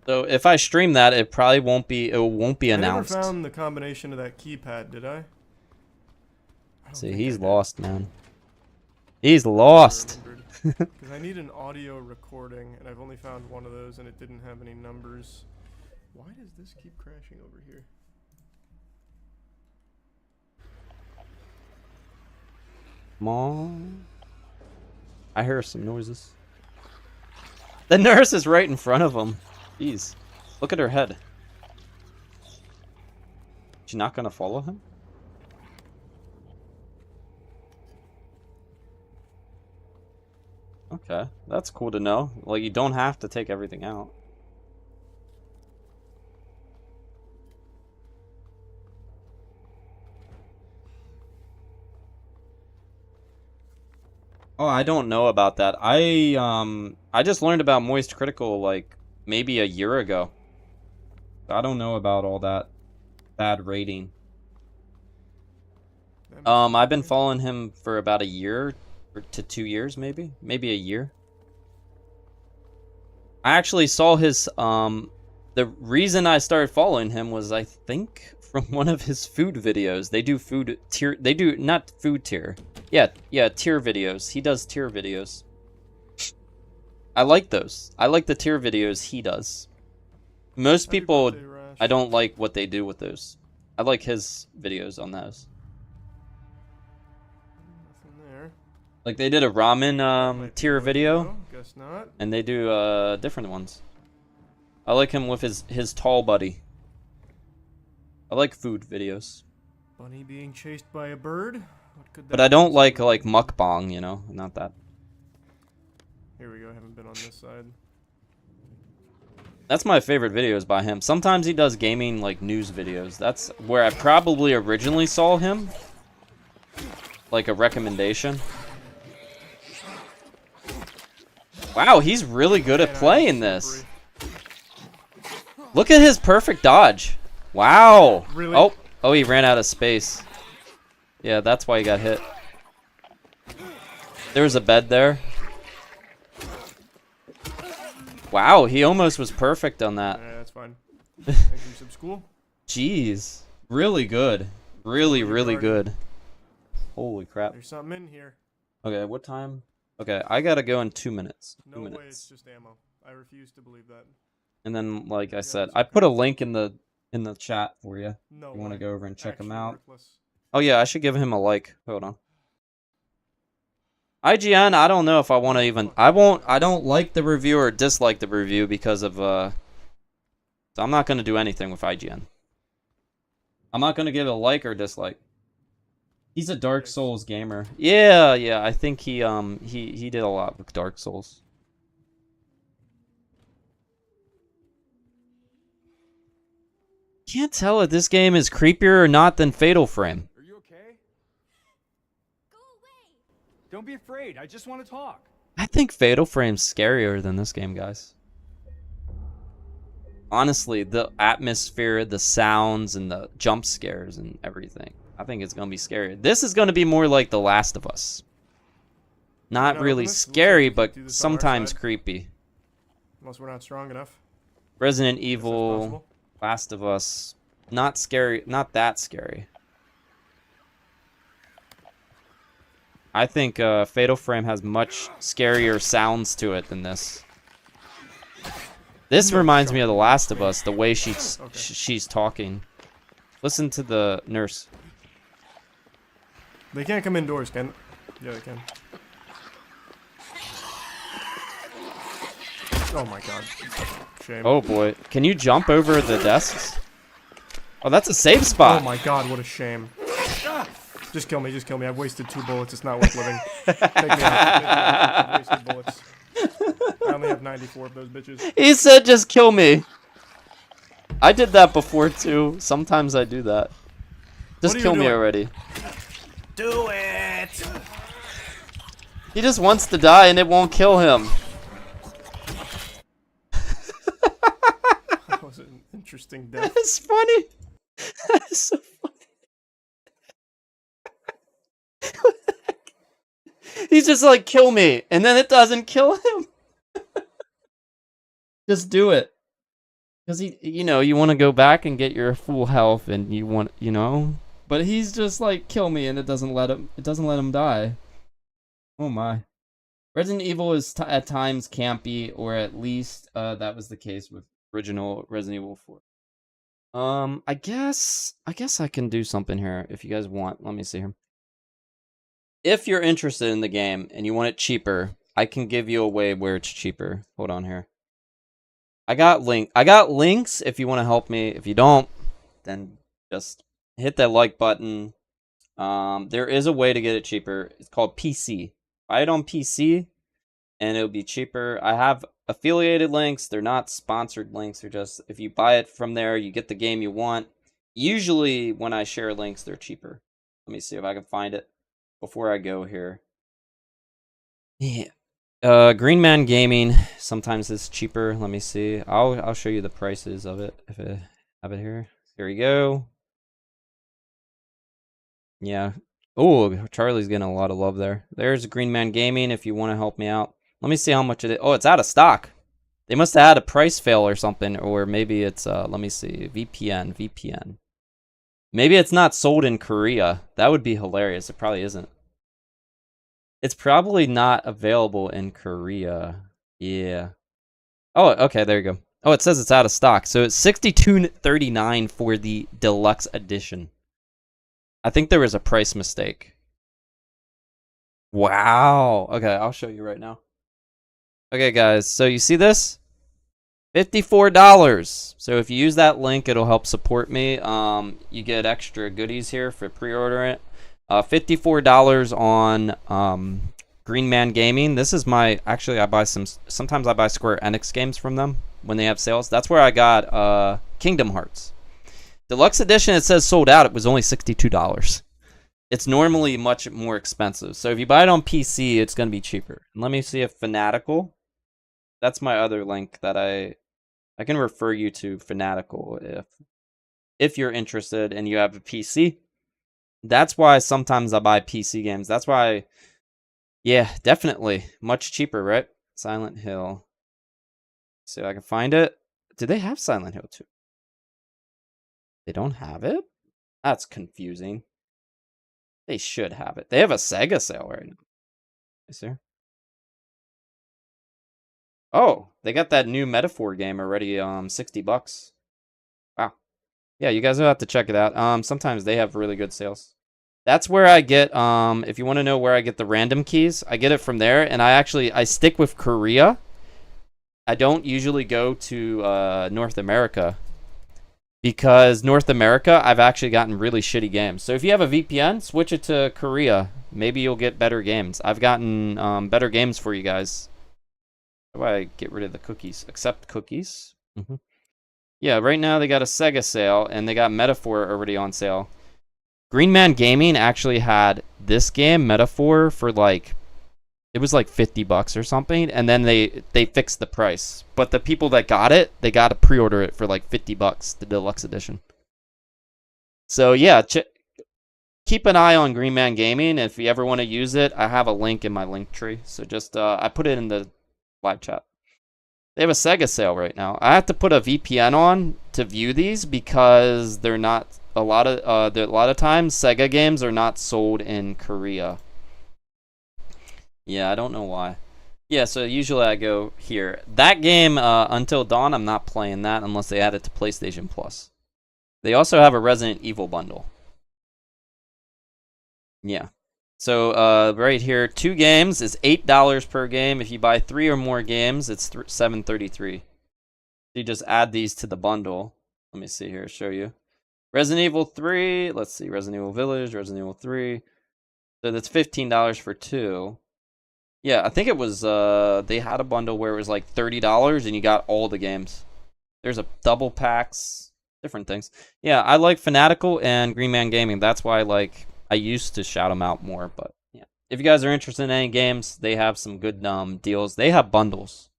So if I stream that, it probably won't be announced. I never found the combination of that keypad, did I? See, he's lost, man. He's lost. Because I need an audio recording, and I've only found one of those, and it didn't have any numbers. Why does this keep crashing over here? Come on. I hear some noises. The nurse is right in front of him. Jeez. Look at her head. She not gonna follow him? Okay, that's cool to know. Like, you don't have to take everything out. Oh, I don't know about that. I just learned about Moist Critical like maybe a year ago. I don't know about all that bad rating. I've been following him for about a year to 2 years, maybe a year. I actually saw his the reason I started following him was I think from one of his food videos. They do food tier. They do not food tier. Yeah, tier videos. He does tier videos. I like those. I like the tier videos he does. Most Happy people, birthday, Rash. I don't like what they do with those. I like his videos on those. Nothing there. Like they did a ramen Might be tier a way to video, go. Guess not. and they do different ones. I like him with his tall buddy. I like food videos, Bunny being chased by a bird. What could that but I don't be? like mukbang. You know, not that. Here we go. I haven't been on this side. That's my favorite videos by him. Sometimes he does gaming like news videos. That's where I probably originally saw him. Like a recommendation. Wow, he's really good at playing this. Look at his perfect dodge. Wow. Really? Oh, he ran out of space. Yeah, that's why he got hit. There was a bed there. Wow, he almost was perfect on that. Yeah, that's fine. Thank you, sub school. Jeez. Really good. Really good. Holy crap. There's something in here. Okay, what time? Okay, I gotta go in 2 minutes. No 2 way, minutes. it's just ammo. I refuse to believe that. And then, like I Yeah, said, it's I okay. put a link in the chat for you. No You want to way. go over and check them Actually out? worthless. Oh yeah, I should give him a like. Hold on. IGN, I don't know if I want to even. I don't like the review or dislike the review because of So I'm not gonna do anything with IGN. I'm not gonna give a like or dislike. He's a Dark Souls gamer. Yeah, I think he did a lot with Dark Souls. Can't tell if this game is creepier or not than Fatal Frame. Are you okay? Don't be afraid. I just want to talk. I think Fatal Frame's scarier than this game, guys. Honestly, the atmosphere, the sounds, and the jump scares and everything. I think it's gonna be scarier. This is gonna be more like The Last of Us. Not Can I really open this? Looks like scary, we can but do this on our sometimes side. creepy. Unless we're not strong enough. Resident Guess that's Evil, possible. Last of Us, not scary, not that scary. I think Fatal Frame has much scarier sounds to it than this. This reminds me of The Last of Us, the way she's talking. Listen to the nurse. They can't come indoors, can? Yeah, they can. Oh my god. Shame. Oh boy, can you jump over the desks? Oh, that's a safe spot. Oh my god, what a shame. Just kill me, just kill me. I've wasted 2 bullets. It's not worth living. Take me out. I've wasted bullets. I only have 94 of those bitches. He said just kill me. I did that before too. Sometimes I do that. Just What are you kill me doing? already. Do it! He just wants to die and it won't kill him. That was an interesting death. It's funny. That's so funny. He's just like, kill me, and then it doesn't kill him. Just do it. Because you want to go back and get your full health, and you want, but he's just like, kill me, and it doesn't let him die. Oh my. Resident Evil is at times campy, or at least that was the case with original Resident Evil 4. I guess I can do something here if you guys want. Let me see here. If you're interested in the game and you want it cheaper, I can give you a way where it's cheaper. Hold on here. I got links if you want to help me. If you don't, then just hit that like button. There is a way to get it cheaper. It's called PC. Buy it on PC and it'll be cheaper. I have affiliated links. They're not sponsored links. They're just, if you buy it from there, you get the game you want. Usually when I share links, they're cheaper. Let me see if I can find it before I go here. Yeah. Green Man Gaming sometimes is cheaper. Let me see. I'll show you the prices of it if I have it here. Here we go. Yeah. Oh, Charlie's getting a lot of love there. There's Green Man Gaming if you want to help me out. Let me see how much it is. Oh, it's out of stock. They must have had a price fail or something, or maybe it's let me see. VPN. Maybe it's not sold in Korea. That would be hilarious. It probably isn't. It's probably not available in Korea. Yeah. Oh, okay, there you go. Oh, it says it's out of stock. So it's $62.39 for the deluxe edition. I think there was a price mistake. Wow. Okay, I'll show you right now. Okay, guys. So you see this? $54. So if you use that link, it'll help support me. You get extra goodies here for pre-ordering it. $54 on Green Man Gaming. This is my, actually I buy sometimes I buy Square Enix games from them when they have sales. That's where I got Kingdom Hearts. Deluxe edition, it says sold out. It was only $62. It's normally much more expensive. So if you buy it on PC, it's going to be cheaper. And let me see if Fanatical, that's my other link that I can refer you to Fanatical if you're interested and you have a PC. That's why sometimes I buy PC games. That's why, yeah, definitely. Much cheaper, right? Silent Hill. See if I can find it. Do they have Silent Hill 2? They don't have it? That's confusing. They should have it. They have a Sega sale right now. Is there? Oh, they got that new Metaphor game already, $60. Wow. Yeah, you guys will have to check it out. Sometimes they have really good sales. That's where I get, if you want to know where I get the random keys, I get it from there. And I stick with Korea. I don't usually go to North America. Because North America, I've actually gotten really shitty games. So if you have a VPN, switch it to Korea. Maybe you'll get better games. I've gotten better games for you guys. How do I get rid of the cookies? Accept cookies? Yeah, right now they got a Sega sale, and they got Metaphor already on sale. Green Man Gaming actually had this game, Metaphor, for like, it was like $50 or something, and then they fixed the price. But the people that got it, they got to pre-order it for like $50, the deluxe edition. So yeah, keep an eye on Green Man Gaming. If you ever want to use it, I have a link in my link tree. So just I put it in the live chat. They have a Sega sale right now. I have to put a VPN on to view these because they're not a lot of times Sega games are not sold in Korea. Yeah, I don't know why. Yeah, so usually I go here. That game, Until Dawn, I'm not playing that unless they add it to PlayStation Plus. They also have a Resident Evil bundle. Yeah. So right here, 2 games is $8 per game. If you buy 3 or more games, it's $7.33. You just add these to the bundle. Let me see here, show you. Resident Evil 3, let's see, Resident Evil Village, Resident Evil 3. So that's $15 for 2. Yeah, I think it was, they had a bundle where it was like $30 and you got all the games. There's a double packs, different things. Yeah, I like Fanatical and Green Man Gaming. That's why I used to shout them out more, but yeah. If you guys are interested in any games, they have some good deals. They have bundles.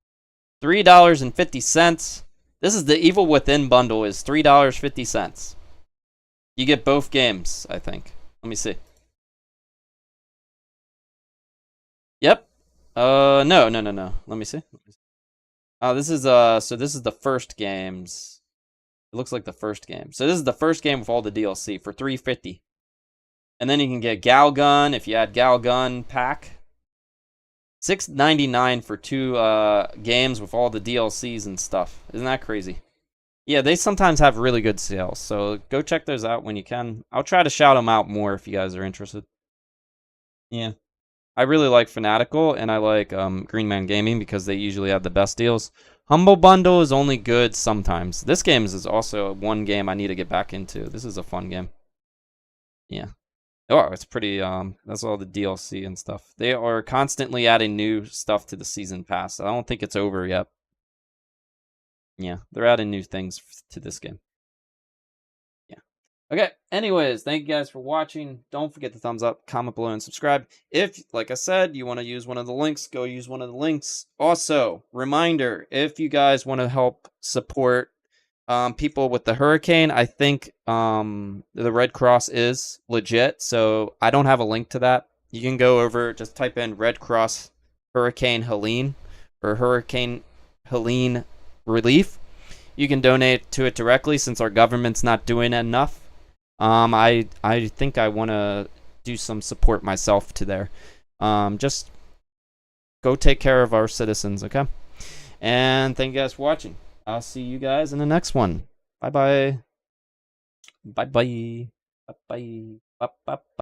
$3.50. This is the Evil Within bundle is $3.50. You get both games, I think. Let me see. Yep. No. Let me see. This is so this is the first games. It looks like the first game. So this is the first game with all the DLC for $3.50. And then you can get Gal Gun if you add Gal Gun pack. $6.99 for 2 games with all the DLCs and stuff. Isn't that crazy? Yeah, they sometimes have really good sales. So go check those out when you can. I'll try to shout them out more if you guys are interested. Yeah. I really like Fanatical, and I like Green Man Gaming because they usually have the best deals. Humble Bundle is only good sometimes. This game is also one game I need to get back into. This is a fun game. Yeah. Oh, it's pretty, that's all the DLC and stuff. They are constantly adding new stuff to the season pass. I don't think it's over yet. Yeah, they're adding new things to this game. Yeah. Okay, anyways, thank you guys for watching. Don't forget to thumbs up, comment below, and subscribe. If, like I said, you want to use one of the links, go use one of the links. Also, reminder, if you guys want to help support people with the hurricane, I think the Red Cross is legit, so I don't have a link to that. You can go over, just type in Red Cross Hurricane Helene or Hurricane Helene Relief. You can donate to it directly since our government's not doing enough. I think I want to do some support myself to there. Just go take care of our citizens, okay? And thank you guys for watching. I'll see you guys in the next one. Bye bye. Bye bye. Bye bye. Bye bye.